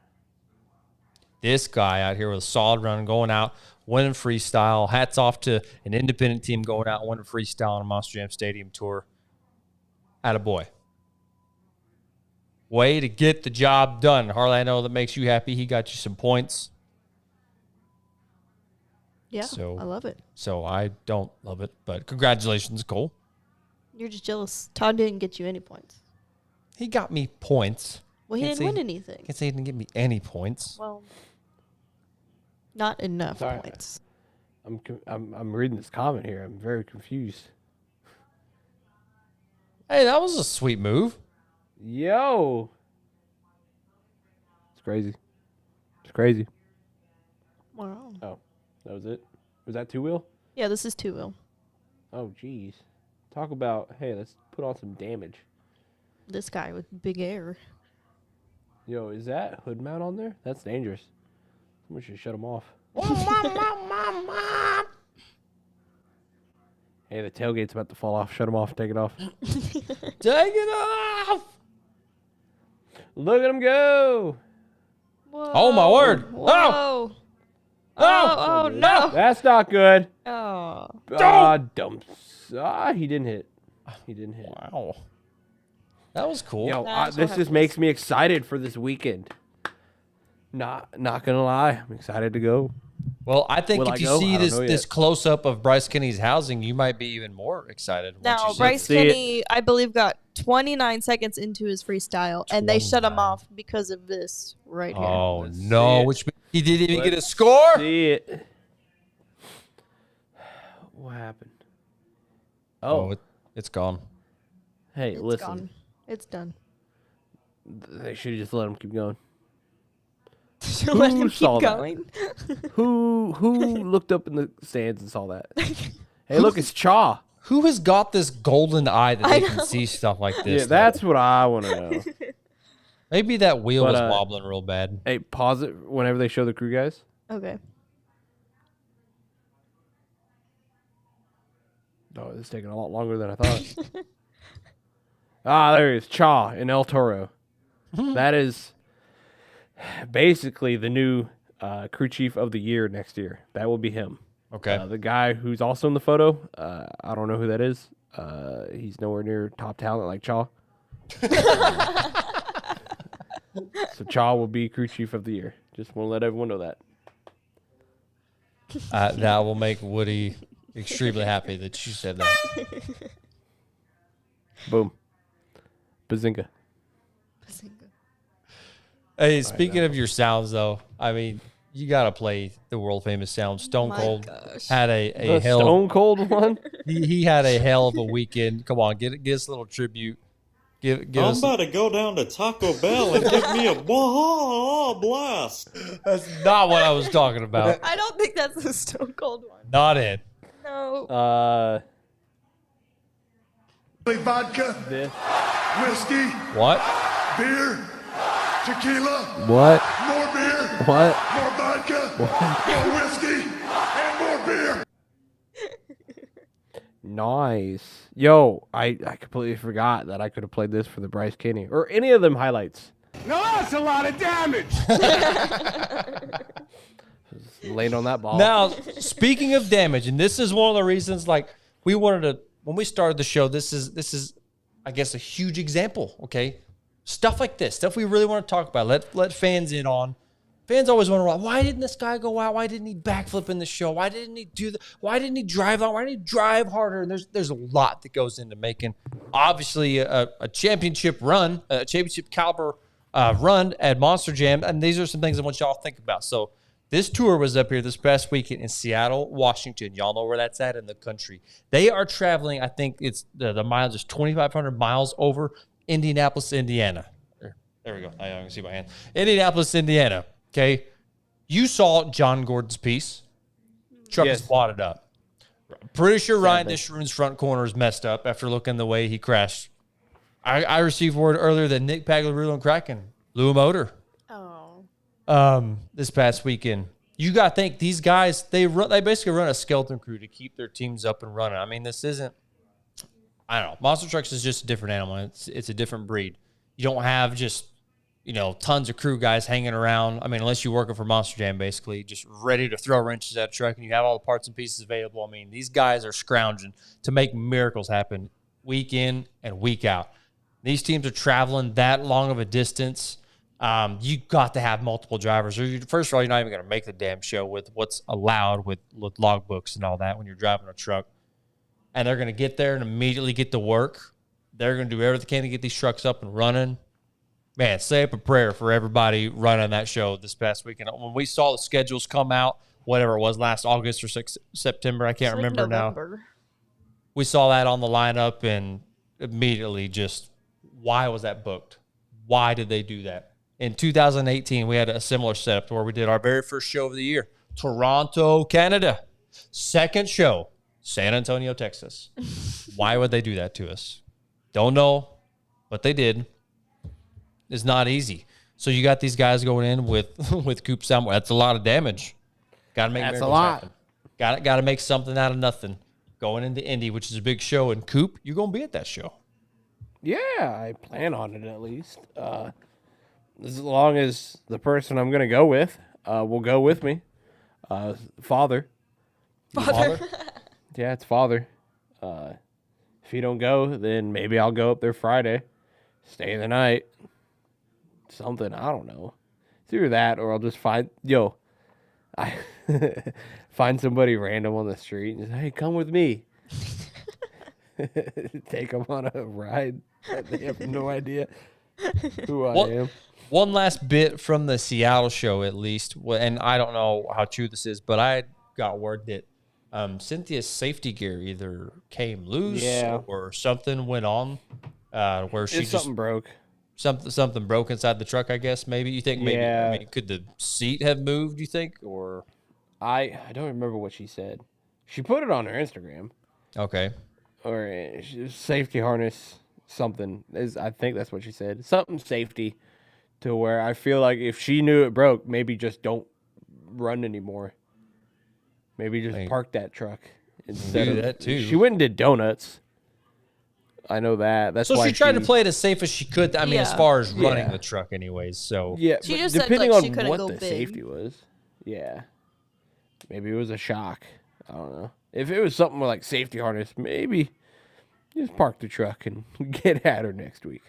This guy out here with a solid run, going out, winning freestyle. Hats off to an independent team going out and winning freestyle on a Monster Jam Stadium tour. Attaboy. Way to get the job done. Harley, I know that makes you happy. He got you some points. Yeah, So- I love it. So I don't love it, but congratulations, Cole. You're just jealous. Todd didn't get you any points. He got me points. Well, he Can't didn't say- win anything. Can't say he didn't give me any points. Well, not enough Sorry. points. I'm reading this comment here. I'm very confused. Hey, that was a sweet move. Yo, it's crazy. It's crazy. Wow. Oh, that was it. Was that 2-wheel? Yeah, this is 2-wheel. Oh, geez. Talk about, hey, let's put on some damage. This guy with big air. Yo, is that hood mount on there? That's dangerous. Someone should shut him off. Hey, the tailgate's about to fall off. Shut him off. Take it off. Take it off. Look at him go. Whoa. Oh, my word. Whoa. Oh, no. That's not good. Oh. Dumps. He didn't hit. He didn't hit. Wow. That was cool. Yo, That's this what just makes me excited for this weekend. Not gonna lie, I'm excited to go. Well, I think Will if I you go? see I don't know this yet. close up of Bryce Kenny's housing, you might be even more excited. once Now, you see Bryce see it. Kenny, I believe, got 29 seconds into his freestyle, and they shut him 29. off because of this right here. Oh Let's no! see it. Which means he didn't even get a Let's score. See it. What happened? Oh, Oh, it's gone. hey, It's listen. gone. It's done. They should have just let him keep going. Let him saw keep that? going. Who looked up in the stands and saw that? Hey, look, it's Chaw. Who has got this golden eye that I they can know. see stuff like this? Yeah, though? that's what I want to know. Maybe that wheel But, was wobbling real bad. Hey, pause it whenever they show the crew guys. Okay. Oh, this is taking a lot longer than I thought. There he is, Chaw in El Toro. That is basically the new crew chief of the year next year. That will be him. Okay. The guy who's also in the photo, I don't know who that is. He's nowhere near top talent like Chaw. So Chaw will be crew chief of the year. Just want to let everyone know that. That will make Woody extremely happy that you said that. Boom. Bazinga. Hey, speaking of your sounds, though, I mean, you got to play the world famous sound. Stone My Cold gosh. had a The hell. Stone Cold one? He had a hell of a weekend. Come on, give us a little tribute. Give I'm us. about to go down to Taco Bell and give me a blast. That's not what I was talking about. I don't think that's the Stone Cold one. Not it. No. Vodka, This. whiskey, What? beer, tequila, What? more beer, What? more vodka, more whiskey, and more beer. Nice. Yo, I completely forgot that I could have played this for the Bryce Kenny or any of them highlights. Now that's a lot of damage. Just laying on that ball. Now, speaking of damage, and this is one of the reasons, like, we wanted to, when we started the show, this is, I guess, a huge example, okay? Stuff like this, stuff we really want to talk about, let fans in on. Fans always wonder, why didn't this guy go out? Why didn't he backflip in the show? Why didn't he do that? Why didn't he drive out? Why didn't he drive harder? And there's a lot that goes into making, obviously, a championship run, a championship caliber run at Monster Jam. And these are some things I want y'all to think about. So this tour was up here this past weekend in Seattle, Washington. Y'all know where that's at in the country. They are traveling, I think it's the mileage is 2,500 miles over Indianapolis, Indiana. There we go. I can see my hand. Indianapolis, Indiana. Okay. You saw John Gordon's piece. Truck Yes. has wadded up. Pretty sure Ryan Sadly. Disharoon's front corner is messed up after looking the way he crashed. I received word earlier that Nick Pagliarulo and Kraken blew a motor this past weekend. You got to think these guys, they basically run a skeleton crew to keep their teams up and running. I mean, this isn't, I don't know. Monster Trucks is just a different animal. It's a different breed. You don't have just, tons of crew guys hanging around. I mean, unless you're working for Monster Jam, basically, just ready to throw wrenches at a truck and you have all the parts and pieces available. I mean, these guys are scrounging to make miracles happen week in and week out. These teams are traveling that long of a distance. You got to have multiple drivers. First of all, you're not even going to make the damn show with what's allowed with logbooks and all that when you're driving a truck. And they're going to get there and immediately get to work. They're going to do everything they can to get these trucks up and running. Man, say up a prayer for everybody running that show this past weekend. When we saw the schedules come out, whatever it was, last August or September, I can't remember now. We saw that on the lineup and immediately just, why was that booked? Why did they do that? In 2018, we had a similar setup where we did our very first show of the year, Toronto, Canada. Second show, San Antonio, Texas. Why would they do that to us? Don't know, but they did. It's not easy. So you got these guys going in with Coop Sound. That's a lot of damage. Got to make That's a miracles lot. happen. Got to make something out of nothing. Going into Indy, which is a big show, and Coop, you're going to be at that show. Yeah, I plan on it at least. As long as the person I'm going to go with will go with me. Father. Father? Yeah, it's Father. If you don't go, then maybe I'll go up there Friday. Stay the night. Something, I don't know. It's either that or I'll just find somebody random on the street and say, hey, come with me. Take them on a ride. They have no idea who I am. One last bit from the Seattle show, at least, and I don't know how true this is, but I got word that Cynthia's safety gear either came loose or something went on where she Something broke. Something broke inside the truck, I guess, maybe. You think maybe, Yeah. I mean, could the seat have moved, you think? Or I don't remember what she said. She put it on her Instagram. okay. Or safety harness, something. I think that's what she said. Something safety to where I feel like if she knew it broke, maybe just don't run anymore. Maybe just park that truck instead do of that too. She went and did donuts. I know that. That's So why she tried to play it as safe as she could. I mean, as Yeah. far as running Yeah. the truck anyways. So Yeah, She but just said, depending like, she on couldn't what go the big. safety was. Yeah. Maybe it was a shock. I don't know. If it was something like safety harness, maybe just park the truck and get at her next week.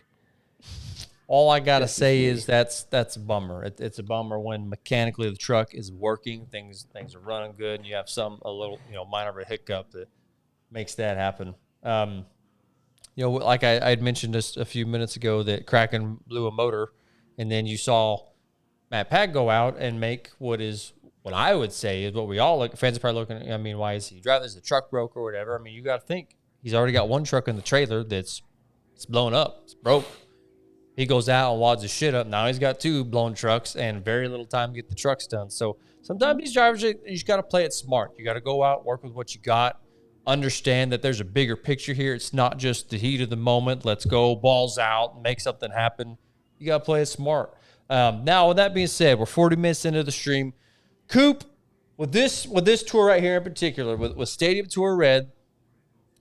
all I got to say is that's a bummer. It's a bummer when mechanically the truck is working, things are running good, and you have a little minor of a hiccup that makes that happen. Like I had mentioned just a few minutes ago that Kraken blew a motor, and then you saw Matt Pag go out and make what I would say is what we all look. Fans are probably looking. I mean, why is he driving? Is the truck broke or whatever? I mean, you got to think he's already got one truck in the trailer that's blown up, it's broke. He goes out and wads his shit up. Now he's got two blown trucks and very little time to get the trucks done. So sometimes these drivers, you just got to play it smart. You got to go out, work with what you got, understand that there's a bigger picture here. It's not just the heat of the moment. Let's go balls out, make something happen. You got to play it smart. Now, with that being said, we're 40 minutes into the stream. Coop, with this tour right here in particular, with Stadium Tour Red,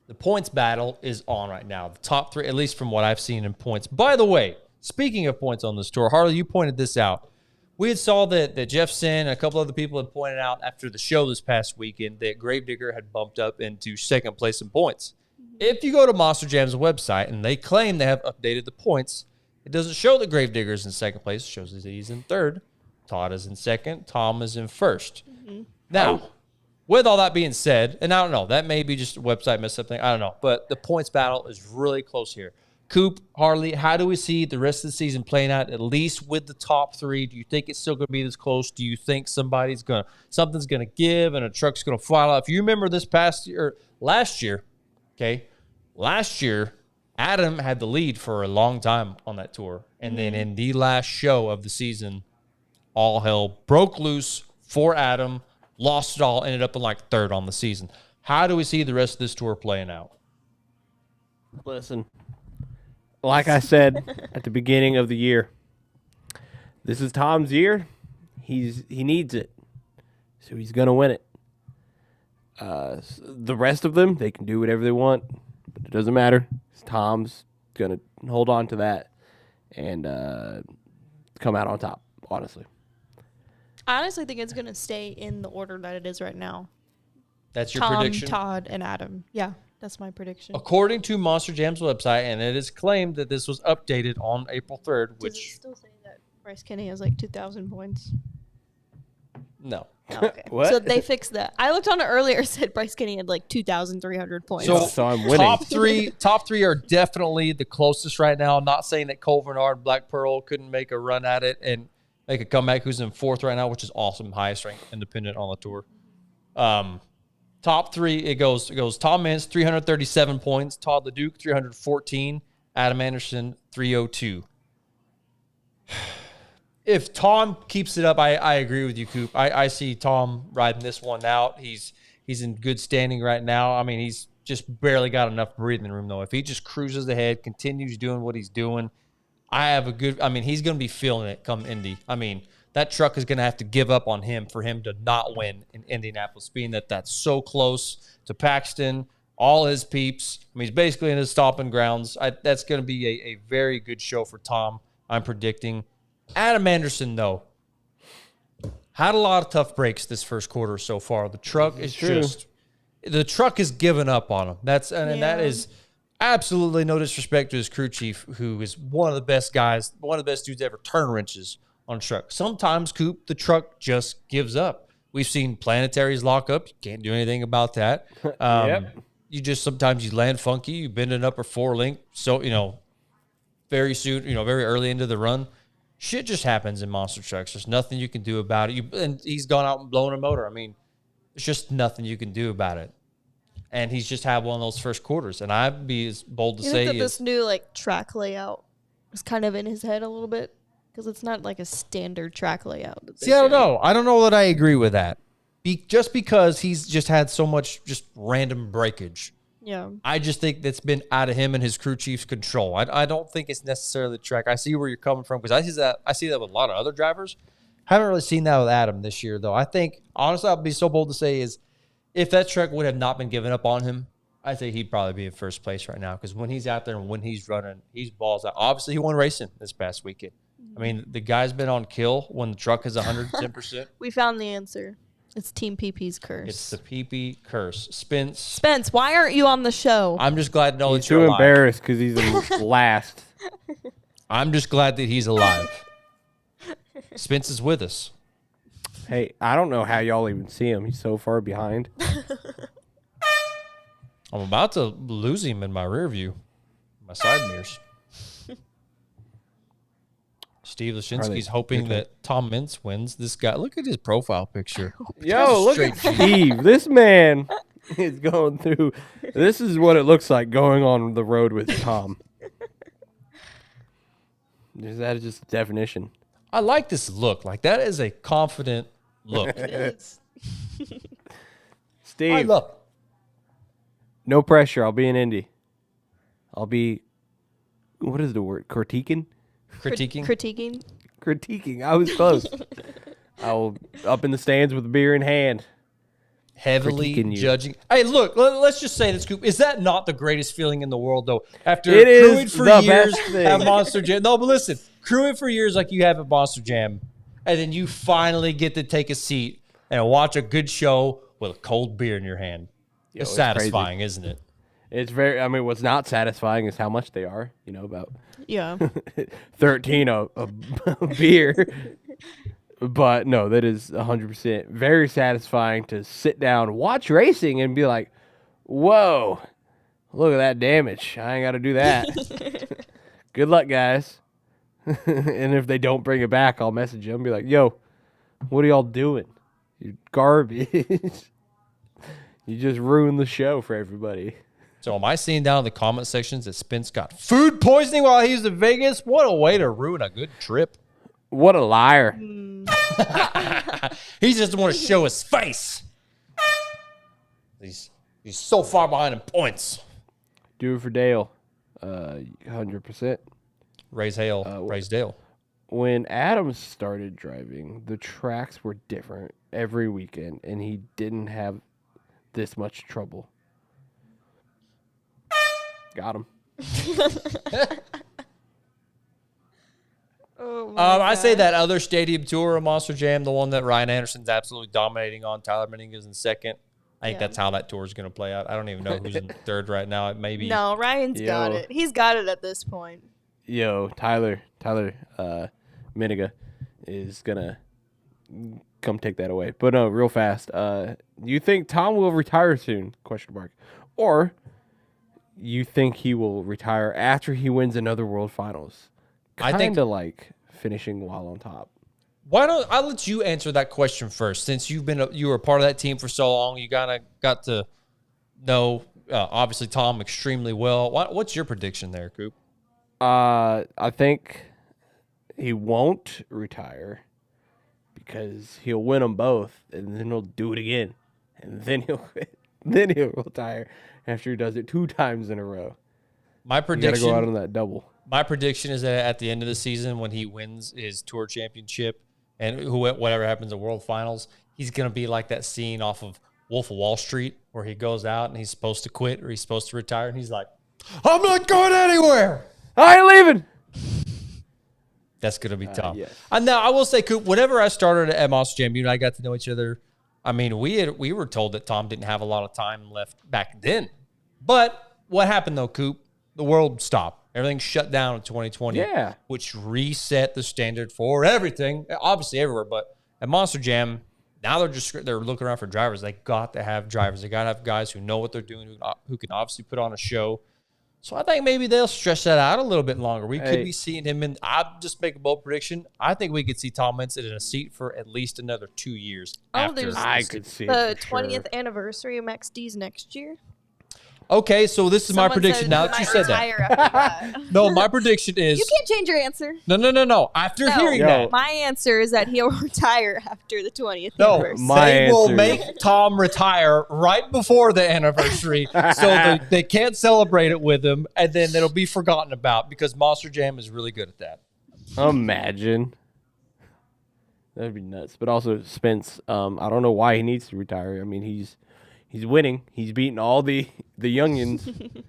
the points battle is on right now. The top three, at least from what I've seen in points. By the way, speaking of points on this tour, Harley, you pointed this out. We had saw that Jeff Sin and a couple other people had pointed out after the show this past weekend that Gravedigger had bumped up into second place in points. If you go to Monster Jam's website and they claim they have updated the points, it doesn't show that Gravedigger is in second place. It shows that he's in third. Todd is in second. Tom is in first. Now, with all that being said, and I don't know, that may be just a website mess up thing. I don't know. But the points battle is really close here. Coop, Harley, how do we see the rest of the season playing out, at least with the top three? Do you think it's still going to be this close? Do you think something's going to give and a truck's going to fly out? If you remember last year, Adam had the lead for a long time on that tour. And then in the last show of the season, all hell broke loose for Adam. lost it all, ended up in like third on the season. How do we see the rest of this tour playing out? Listen, like I said at the beginning of the year, this is Tom's year. He needs it, so he's gonna win it. The rest of them, they can do whatever they want, but it doesn't matter. Tom's gonna hold on to that and come out on top. Honestly, I honestly think it's going to stay in the order that it is right now. That's your Tom, prediction? Todd, and Adam. Yeah, that's my prediction. According to Monster Jam's website, and it is claimed that this was updated on April 3rd, Does it which still say that Bryce Kenny has like 2,000 points? no. Oh, okay. What? So they fixed that. I looked on it earlier. It said Bryce Kenny had like 2,300 points. So I'm winning. Top three are definitely the closest right now. I'm not saying that Cole Bernard, Black Pearl couldn't make a run at it and make a comeback. Who's in fourth right now, which is awesome, highest ranked independent on the tour. Top three, it goes Tom Mintz, 337 points, Todd LeDuc, 314, Adam Anderson, 302. If Tom keeps it up, I agree with you, Coop. I see Tom riding this one out. He's in good standing right now. I mean, he's just barely got enough breathing room, though. If he just cruises ahead, continues doing what he's doing, he's going to be feeling it come Indy. I mean, that truck is going to have to give up on him for him to not win in Indianapolis, being that's so close to Paxton, all his peeps. I mean, he's basically in his stomping grounds. That's going to be a very good show for Tom, I'm predicting. Adam Anderson, though, had a lot of tough breaks this first quarter so far. The truck is the truck is giving up on him. That is absolutely no disrespect to his crew chief, who is one of the best guys, one of the best dudes to ever turn wrenches on a truck. Sometimes, Coop, the truck just gives up. We've seen planetaries lock up. You can't do anything about that. You just sometimes you land funky. You bend an upper forelink. So, very soon, very early into the run. Shit just happens in monster trucks. There's nothing you can do about it. And he's gone out and blown a motor. I mean, there's just nothing you can do about it. And he's just had one of those first quarters. And I'd be as bold to say that this new track layout is kind of in his head a little bit, because it's not like a standard track layout. See, I don't know. I don't know that I agree with that. Just because he's just had so much just random breakage. Yeah. I just think that's been out of him and his crew chief's control. I don't think it's necessarily the track. I see where you're coming from, because I see that with a lot of other drivers. Haven't really seen that with Adam this year, though. I think, honestly, I'd be so bold to say is if that truck would have not been given up on him, I think he'd probably be in first place right now, because when he's out there and when he's running, he's balls out. Obviously, he won racing this past weekend. I mean, the guy's been on kill when the truck is 110%. We found the answer. It's Team PP's curse. It's the PP curse. Spence, why aren't you on the show? I'm just glad to know He's that you're too alive. embarrassed because he's in last. I'm just glad that he's alive. Spence is with us. Hey, I don't know how y'all even see him. He's so far behind. I'm about to lose him in my rear view, my side mirrors. Steve Lashinsky's hoping that Tom Mintz wins. This guy, look at his profile picture. Yo, look at Steve. This man is going through. This is what it looks like going on the road with Tom. Is that just definition? I like this look. Like, that is a confident look. Steve, I love it. no pressure. I'll be in Indy. I'll be, what is the word? Critiquing? Critiquing. I was close. I'll up in the stands with a beer in hand. Heavily Critiquing you. judging. Hey, look, let's just say this, Coop. Is that not the greatest feeling in the world, though? After It is crewing for the years best thing. at Monster Jam. No, but listen, crewing for years like you have at Monster Jam, and then you finally get to take a seat and watch a good show with a cold beer in your hand. It's it's satisfying, isn't it? It's very, I mean, what's not satisfying is how much they are, about Yeah. 13 a beer. But no, that is 100% very satisfying to sit down, watch racing, and be like, whoa, look at that damage. I ain't got to do that. Good luck, guys. And if they don't bring it back, I'll message them and be like, yo, what are y'all doing? You're garbage. You just ruined the show for everybody. So am I seeing down in the comment sections that Spence got food poisoning while he was in Vegas? What a way to ruin a good trip. What a liar. He just doesn't want to show his face. He's so far behind in points. Do it for Dale. 100%. Raise Dale. When Adams started driving, the tracks were different every weekend, and he didn't have this much trouble. Got him. I say that other stadium tour of Monster Jam, the one that Ryan Anderson's absolutely dominating on, Tyler Meninga's in second. I think that's how that tour is going to play out. I don't even know who's in third right now. It may be. No, Ryan's got it. He's got it at this point. Yo, Tyler Miniga is going to come take that away. But no, real fast. You think Tom will retire soon? ? Or you think he will retire after he wins another World Finals? Kind of like finishing while on top. Why don't I let you answer that question first? Since you were a part of that team for so long, you got to know obviously Tom extremely well. What's your prediction there, Coop? I think he won't retire because he'll win them both, and then he'll do it again, and then he'll quit. Then he'll retire after he does it 2 times in a row. My prediction. You gotta go out on that double. My prediction is that at the end of the season, when he wins his tour championship and whatever happens in World Finals, he's going to be like that scene off of Wolf of Wall Street where he goes out and he's supposed to quit or he's supposed to retire, and he's like, I'm not going anywhere. I ain't leaving. That's going to be tough. Yes. And now I will say, Coop, whenever I started at Monster Jam, you and I got to know each other. I mean, we were told that Tom didn't have a lot of time left back then. But what happened, though, Coop? The world stopped. Everything shut down in 2020, which reset the standard for everything, obviously everywhere. But at Monster Jam, now they're looking around for drivers. They got to have drivers. They got to have guys who know what they're doing, who can obviously put on a show. So I think maybe they'll stretch that out a little bit longer. We could be seeing him in. I'll just make a bold prediction. I think we could see Tom Vincent in a seat for at least another 2 years. I could see the 20th anniversary of Max D's next year. Okay, so this is my prediction. Now that you said that. No, my prediction is... You can't change your answer. No. After hearing that... My answer is that he'll retire after the 20th anniversary. They will make Tom retire right before the anniversary so they can't celebrate it with him, and then it'll be forgotten about because Monster Jam is really good at that. Imagine. That'd be nuts. But also, Spence, I don't know why he needs to retire. I mean, he's winning. He's beating all the youngins.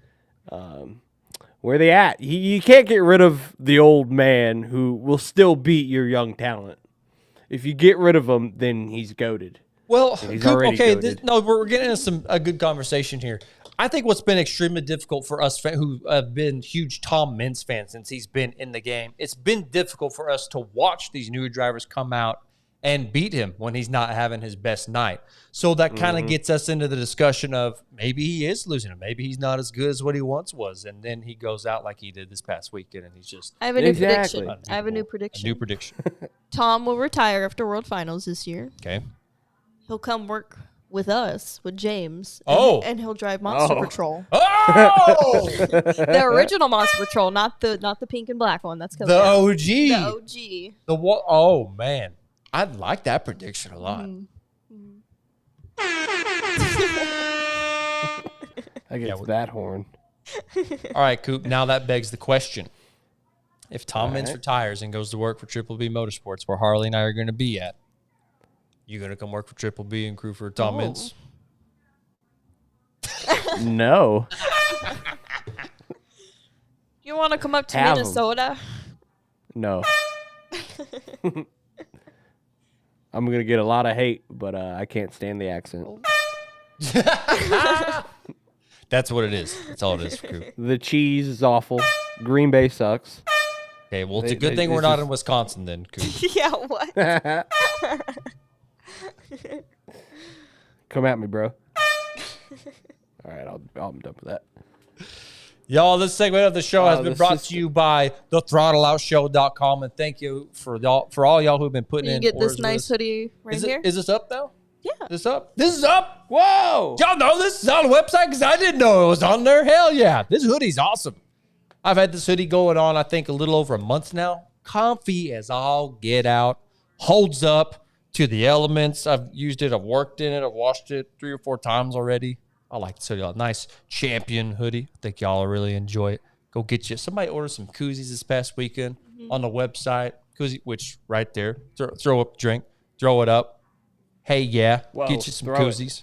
Where they at? You can't get rid of the old man who will still beat your young talent. If you get rid of him, then he's goated. Well, goated. We're getting into a good conversation here. I think what's been extremely difficult for us who have been huge Tom Mintz fans since he's been in the game, it's been difficult for us to watch these newer drivers come out and beat him when he's not having his best night. So that kind of gets us into the discussion of maybe he is losing him. Maybe he's not as good as what he once was. And then he goes out like he did this past weekend, and he's just... I have a new prediction. I have a new prediction. A new prediction. Tom will retire after World Finals this year. Okay. He'll come work with us, with James. And he'll drive Monster Patrol. Oh! The original Monster Patrol, not the pink and black one. That's coming the out. OG. The OG. The what? Oh, man. I like that prediction a lot. I guess that horn. All right, Coop. Now that begs the question. If Tom Mintz retires and goes to work for Triple B Motorsports, where Harley and I are going to be at, you going to come work for Triple B and crew for Tom Mintz? No. You want to come up to Minnesota? No. I'm going to get a lot of hate, but I can't stand the accent. That's what it is. That's all it is for Coop. The cheese is awful. Green Bay sucks. Okay, well, it's a good thing we're not in Wisconsin then, Coop. Yeah, what? Come at me, bro. All right, I'm done with that. Y'all, this segment of the show has been brought to you by theThrottleOutShow.com, and thank you for all y'all who've been putting in. You get this nice hoodie here. Is this up though? Yeah. Is this up? This is up. Whoa! Y'all know this is on the website because I didn't know it was on there. Hell yeah, this hoodie's awesome. I've had this hoodie going on, I think, a little over a month now. Comfy as all get out. holds up to the elements. I've used it. I've worked in it. I've washed it 3 or 4 times already. I like to tell y'all, nice champion hoodie. I think y'all will really enjoy it. Go get you. Somebody ordered some koozies this past weekend on the website. Koozie, which right there, throw up a drink, throw it up. Hey, yeah, Whoa, get you some throw it. koozies.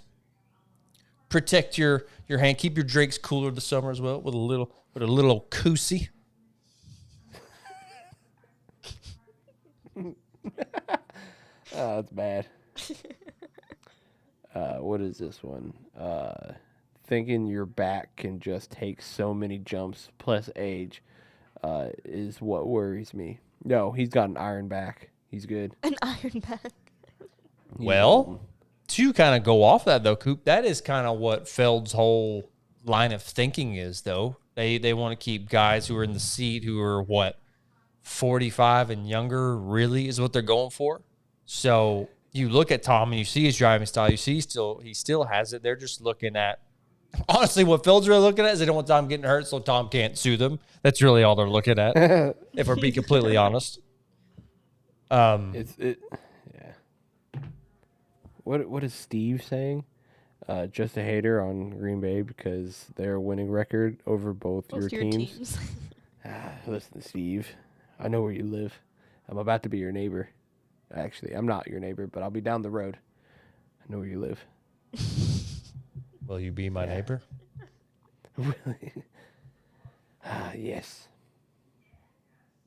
Protect your hand. Keep your drinks cooler this summer as well with a little koozie. That's bad. What is this one? Thinking your back can just take so many jumps plus age is what worries me. No, he's got an iron back. He's good. An iron back. Well, to kind of go off that, though, Coop, that is kind of what Feld's whole line of thinking is, though. They want to keep guys who are in the seat who are, 45 and younger, really, is what they're going for. So you look at Tom and you see his driving style. You see he still has it. They're just looking at, honestly, what Feld's really looking at is they don't want Tom getting hurt so Tom can't sue them. That's really all they're looking at, if we're being completely honest. Yeah. What is Steve saying? Just a hater on Green Bay because they're a winning record over both your teams. Listen, Steve, I know where you live. I'm about to be your neighbor. Actually, I'm not your neighbor, but I'll be down the road. I know where you live. Will you be my neighbor? Really? Yes.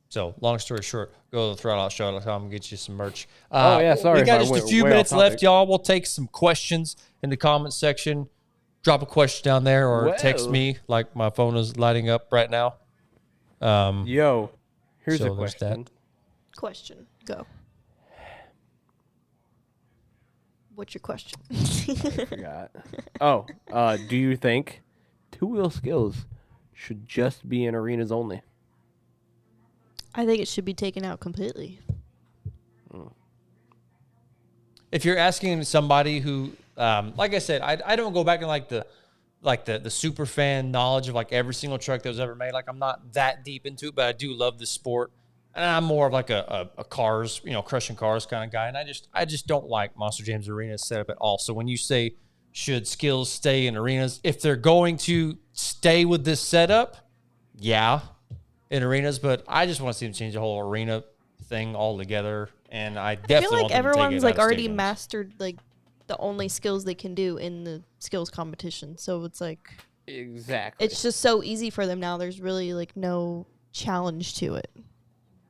So, long story short, go to the throttleoutshow.com and get you some merch. Sorry. We got if I just a went few way minutes off left, topic. y'all. We'll take some questions in the comment section. Drop a question down there or text Whoa. me, like my phone is lighting up right now. Yo, here's So a there's question. that. Question. Go. What's your question? Forgot. Do you think two-wheel skills should just be in arenas only? I think it should be taken out completely. If you're asking somebody who, like I said, I don't go back and like the super fan knowledge of like every single truck that was ever made. Like I'm not that deep into it, but I do love the sport. And I'm more of like a cars, crushing cars kind of guy. And I just don't like Monster Jam's arena setup at all. So when you say should skills stay in arenas, if they're going to stay with this setup, yeah, in arenas. But I just want to see them change the whole arena thing altogether. And I definitely I feel like want them to take everyone's it out like of already stadiums. mastered like the only skills they can do in the skills competition. So it's like Exactly. it's just so easy for them now. There's really like no challenge to it.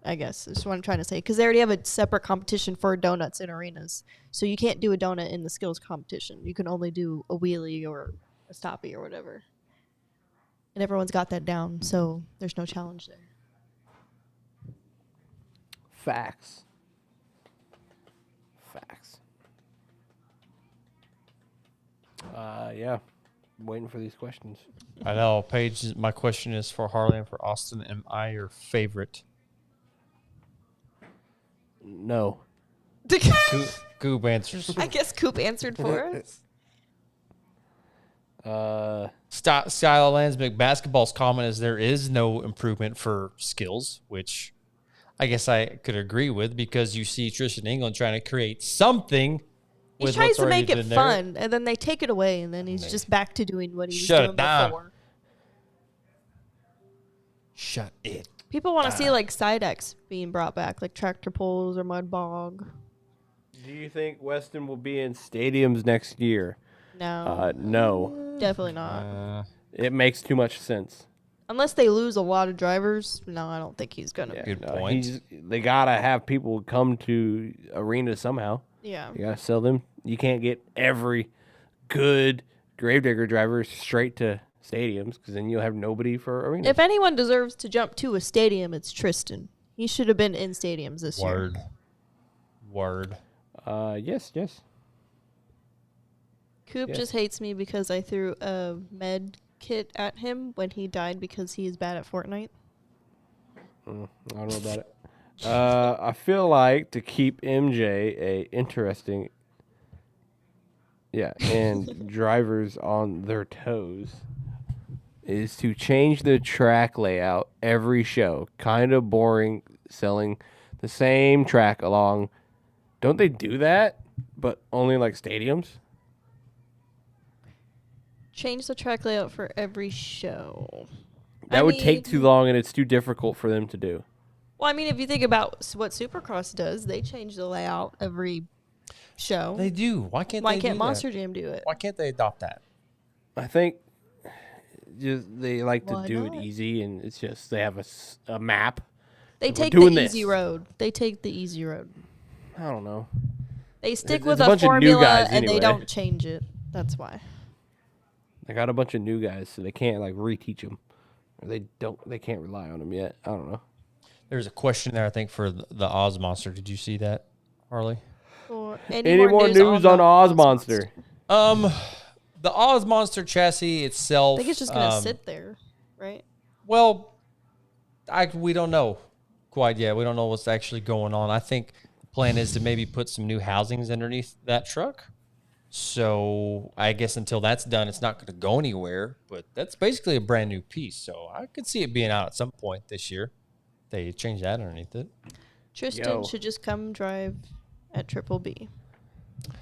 I guess that's what I'm trying to say, because they already have a separate competition for donuts in arenas. So you can't do a donut in the skills competition. You can only do a wheelie or a stoppie or whatever. And everyone's got that down, so there's no challenge there. Facts. Yeah. I'm waiting for these questions. I know, Paige. My question is for Harley and for Austin. Am I your favorite? No. Goob answers. I guess Coop answered for us. Skylar Landsbeck basketball's comment is there is no improvement for skills, which I guess I could agree with because you see Tristan England trying to create something. He with tries what's to make already it been there. fun, and then they take it away, and then he's just back to doing what he was Shut doing it down. before. Shut it. People want to see like side X being brought back, like tractor pulls or mud bog. Do you think Weston will be in stadiums next year? No, No. definitely not. It makes too much sense. Unless they lose a lot of drivers, no, I don't think he's gonna. Yeah, Good no, point. They gotta have people come to arenas somehow. Yeah. You gotta sell them. You can't get every good Gravedigger driver straight to stadiums because then you'll have nobody for arenas. If anyone deserves to jump to a stadium, it's Tristan. He should have been in stadiums this year. Word. Yes. Coop Yes. just hates me because I threw a med kit at him when he died because he's bad at Fortnite. I don't know about it. I feel like to keep MJ interesting, and drivers on their toes, is to change the track layout every show. Kind of boring, selling the same track along Don't they do that, but only in, like, stadiums? Change the track layout for every show. That would take too long, and it's too difficult for them to do. Well, I mean, if you think about what Supercross does, they change the layout every show. They do. Why can't Monster Jam do it? Why can't they adopt that? I think just they like to Why do not? it easy, and it's just they have a map. They We're take the doing easy this. road. They take the easy road. I don't know. They stick It's with a a bunch of new formula guys and they anyway. don't change it. That's why. They got a bunch of new guys, so they can't like reteach them. Or they can't rely on them yet. I don't know. There's a question there, I think, for the Oz Monster. Did you see that, Harley? Or Any more news on the Oz Monster? The Oz Monster chassis itself. I think it's just gonna sit there, right? Well, we don't know quite yet. We don't know what's actually going on. I think the plan is to maybe put some new housings underneath that truck. So I guess until that's done, it's not going to go anywhere. But that's basically a brand new piece. So I could see it being out at some point this year. They change that underneath it. Tristan should just come drive at Triple B.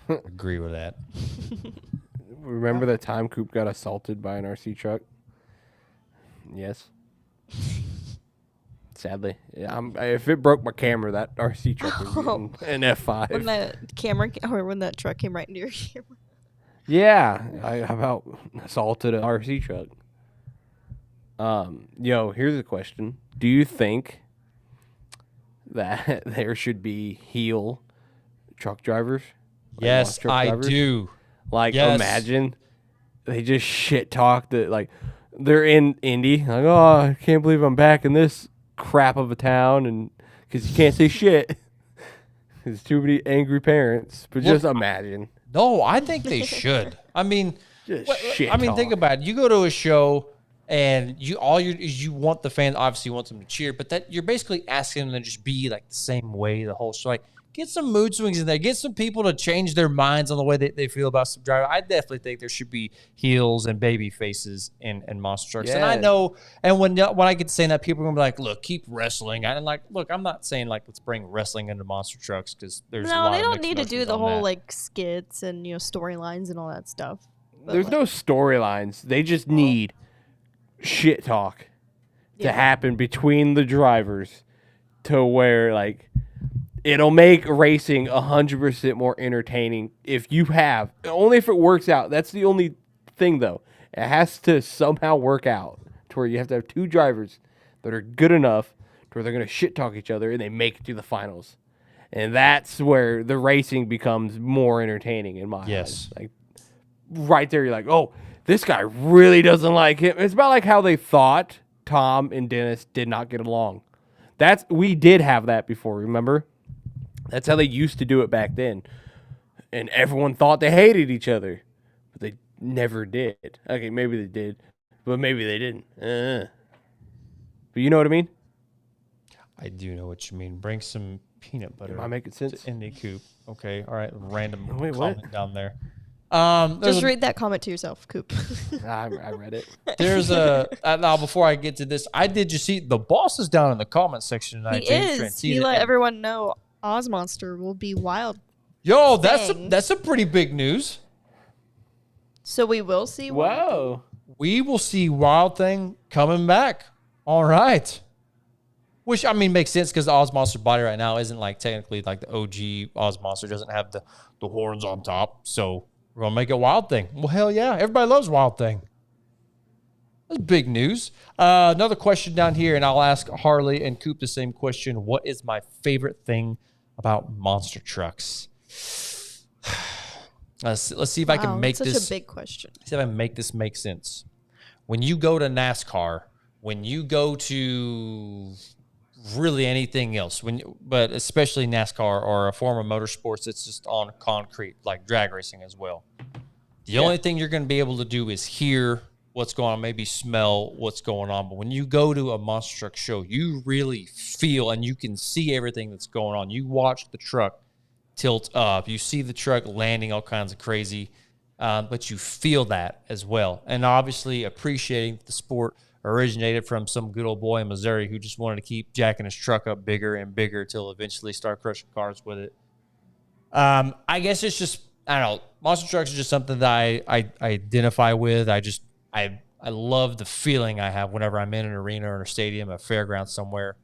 Agree with that. Remember the time Coop got assaulted by an RC truck? Yes. Sadly, yeah, if it broke my camera, that RC truck was an F5. When that truck came right into your camera. Yeah, I about assaulted an RC truck. Here's a question: do you think that there should be heel truck drivers? Yes, truck I drivers? do. Like, Yes. imagine they just shit talk that, like, they're in Indy, like, oh, I can't believe I'm back in this crap of a town, and because you can't say shit. There's too many angry parents. But just imagine. No, I think they should. I mean, Just shit think talk. about it. You go to a show and you want the fans, obviously you want them to cheer, but that you're basically asking them to just be like the same way the whole show. Like, get some mood swings in there. Get some people to change their minds on the way that they feel about some driver. I definitely think there should be heels and baby faces in monster trucks. And I Yeah. know, and when I get to saying that, people are gonna be like, "Look, keep wrestling." And like, look, I'm not saying like let's bring wrestling into monster trucks because there's a No, lot they of don't mixed need to do emotions the on whole that. like skits and storylines and all that stuff. But, There's like, no storylines. They just need shit talk to happen between the drivers to where, like, it'll make racing 100% more entertaining if you have, only if it works out. That's the only thing, though. It has to somehow work out to where you have to have two drivers that are good enough to where they're going to shit talk each other and they make it to the finals. And that's where the racing becomes more entertaining in my eyes. Like, right there, you're like, oh, this guy really doesn't like him. It's about like how they thought Tom and Dennis did not get along. We did have that before, remember? That's how they used to do it back then. And everyone thought they hated each other. But they never did. Okay, maybe they did. But maybe they didn't. But you know what I mean? I do know what you mean. Bring some peanut butter. Am I making sense? To Indy Coop. Okay. All right. Random Wait, what? comment down there. just read that comment to yourself, Coop. I read it. There's a now before I get to this, I did just see the boss is down in the comment section tonight. He James is. Trent. He let everyone know Oz Monster will be wild. Yo, Dang. that's a pretty big news. So we will see. Whoa. We will see Wild Thing coming back. All right. Which, I mean, makes sense because the Oz Monster body right now isn't like technically like the OG Oz Monster. Doesn't have the horns on top. So we're going to make it Wild Thing. Well, hell yeah. Everybody loves Wild Thing. That's big news. Another question down here, and I'll ask Harley and Coop the same question. What is my favorite thing about monster trucks? Let's see if I can make such this. a big question. See if I can make this make sense. When you go to NASCAR, when you go to really anything else, but especially NASCAR or a form of motorsports that's just on concrete, like drag racing as well. The only thing you're going to be able to do is hear what's going on, maybe smell what's going on. But when you go to a monster truck show, you really feel and you can see everything that's going on. You watch the truck tilt up. You see the truck landing all kinds of crazy, but you feel that as well. And obviously appreciating the sport originated from some good old boy in Missouri who just wanted to keep jacking his truck up bigger and bigger till eventually start crushing cars with it. I guess it's just, I don't know. Monster trucks are just something that I identify with. I love the feeling I have whenever I'm in an arena or a stadium, a fairground somewhere.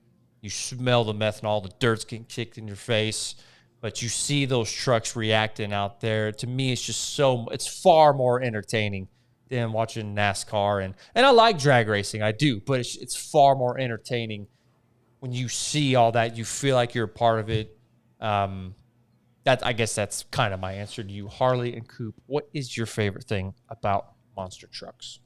You smell the methanol, the dirt's getting kicked in your face, but you see those trucks reacting out there. To me, it's just it's far more entertaining than watching NASCAR. And I like drag racing, I do, but it's far more entertaining when you see all that. You feel like you're a part of it. I guess that's kind of my answer to you. Harley and Coop, what is your favorite thing about monster trucks?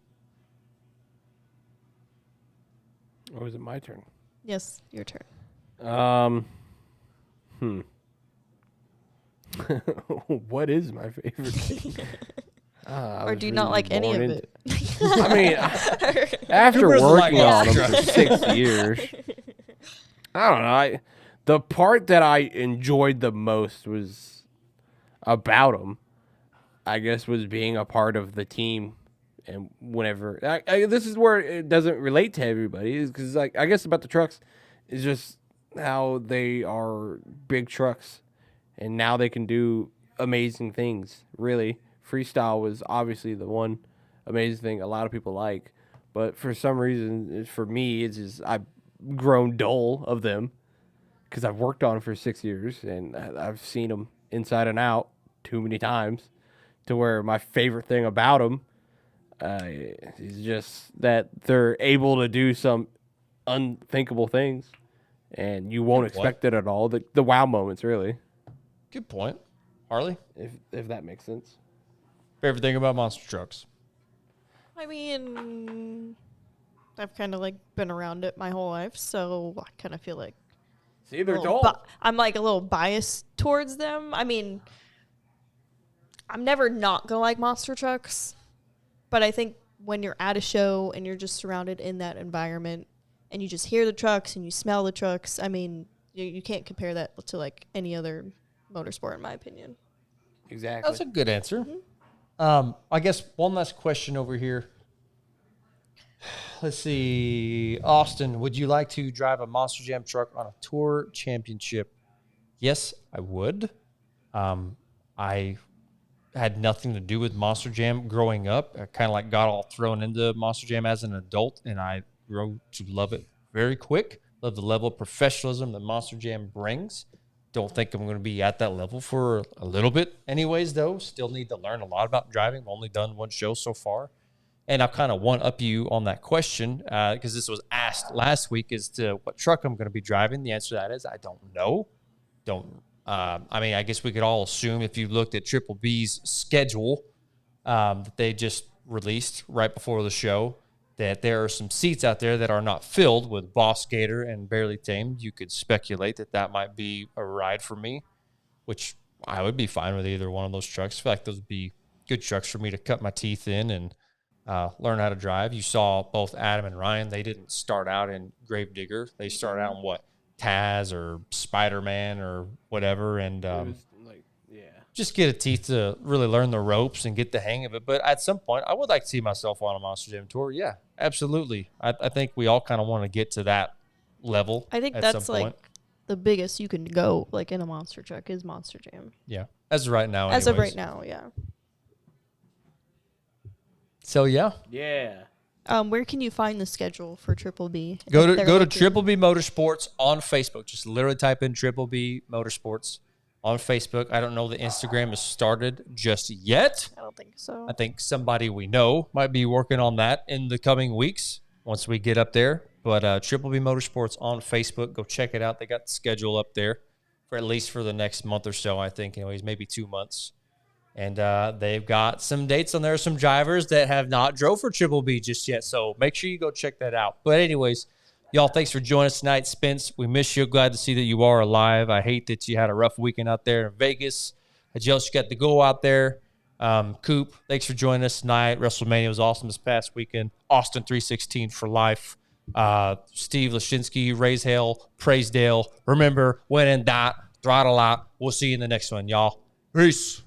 Or was it my turn? Yes, your turn. What is my favorite thing? Or do you not like any of it? I mean, after working on them for 6 years, I don't know. The part that I enjoyed the most was about them, I guess, was being a part of the team. And whenever this is where it doesn't relate to everybody, because I guess about the trucks is just how they are big trucks, and now they can do amazing things. Really, freestyle was obviously the one amazing thing a lot of people like, but for some reason, for me, it's just I've grown dull of them because I've worked on them for 6 years and I've seen them inside and out too many times, to where my favorite thing about them. It's just that they're able to do some unthinkable things, and you won't expect it at all. The wow moments, really. Good point. Harley? If that makes sense. Favorite thing about monster trucks? I mean, I've kind of like been around it my whole life, so I kind of feel like See, they're dull. I'm like a little biased towards them. I mean, I'm never not gonna like monster trucks. But I think when you're at a show and you're just surrounded in that environment and you just hear the trucks and you smell the trucks, I mean, you can't compare that to like any other motorsport, in my opinion. Exactly. That's a good answer. Mm-hmm. I guess one last question over here. Let's see. Austin, would you like to drive a Monster Jam truck on a tour championship? Yes, I would. I had nothing to do with Monster Jam growing up. I kind of like got all thrown into Monster Jam as an adult, and I grew to love it very quick. Love the level of professionalism that Monster Jam brings. Don't think I'm going to be at that level for a little bit anyways, though. Still need to learn a lot about driving. I've only done one show so far. And I'll kind of one-up you on that question because this was asked last week as to what truck I'm going to be driving. The answer to that is I don't know. I mean, I guess we could all assume if you looked at Triple B's schedule that they just released right before the show, that there are some seats out there that are not filled with Boss Gator and Barely Tamed. You could speculate that might be a ride for me, which I would be fine with either one of those trucks. I feel like those would be good trucks for me to cut my teeth in and learn how to drive. You saw both Adam and Ryan. They didn't start out in Gravedigger. They started out in what? Taz or Spider-Man or whatever, and just get a teeth to really learn the ropes and get the hang of it. But at some point, I would like to see myself on a Monster Jam tour. Yeah, absolutely. I think we all kind of want to get to that level. I think that's like the biggest you can go like in a monster truck is Monster Jam. Yeah, as of right now. As of right now, yeah. So yeah. Where can you find the schedule for Triple B? Go to Triple B Motorsports on Facebook. Just literally type in Triple B Motorsports on Facebook. I don't know the Instagram has started just yet. I don't think so. I think somebody we know might be working on that in the coming weeks once we get up there. But Triple B Motorsports on Facebook. Go check it out. They got the schedule up there for at least for the next month or so, I think. Anyways, maybe 2 months. And they've got some dates on there, some drivers that have not drove for Triple B just yet. So make sure you go check that out. But anyways, y'all, thanks for joining us tonight. Spence, we miss you. Glad to see that you are alive. I hate that you had a rough weekend out there in Vegas. I just got to go out there. Coop, thanks for joining us tonight. Wrestlemania was awesome this past weekend. Austin 316 for life. Steve Lashinsky, Raise Hell, Praise Dale. Remember, when in doubt, throttle out. We'll see you in the next one, y'all. Peace.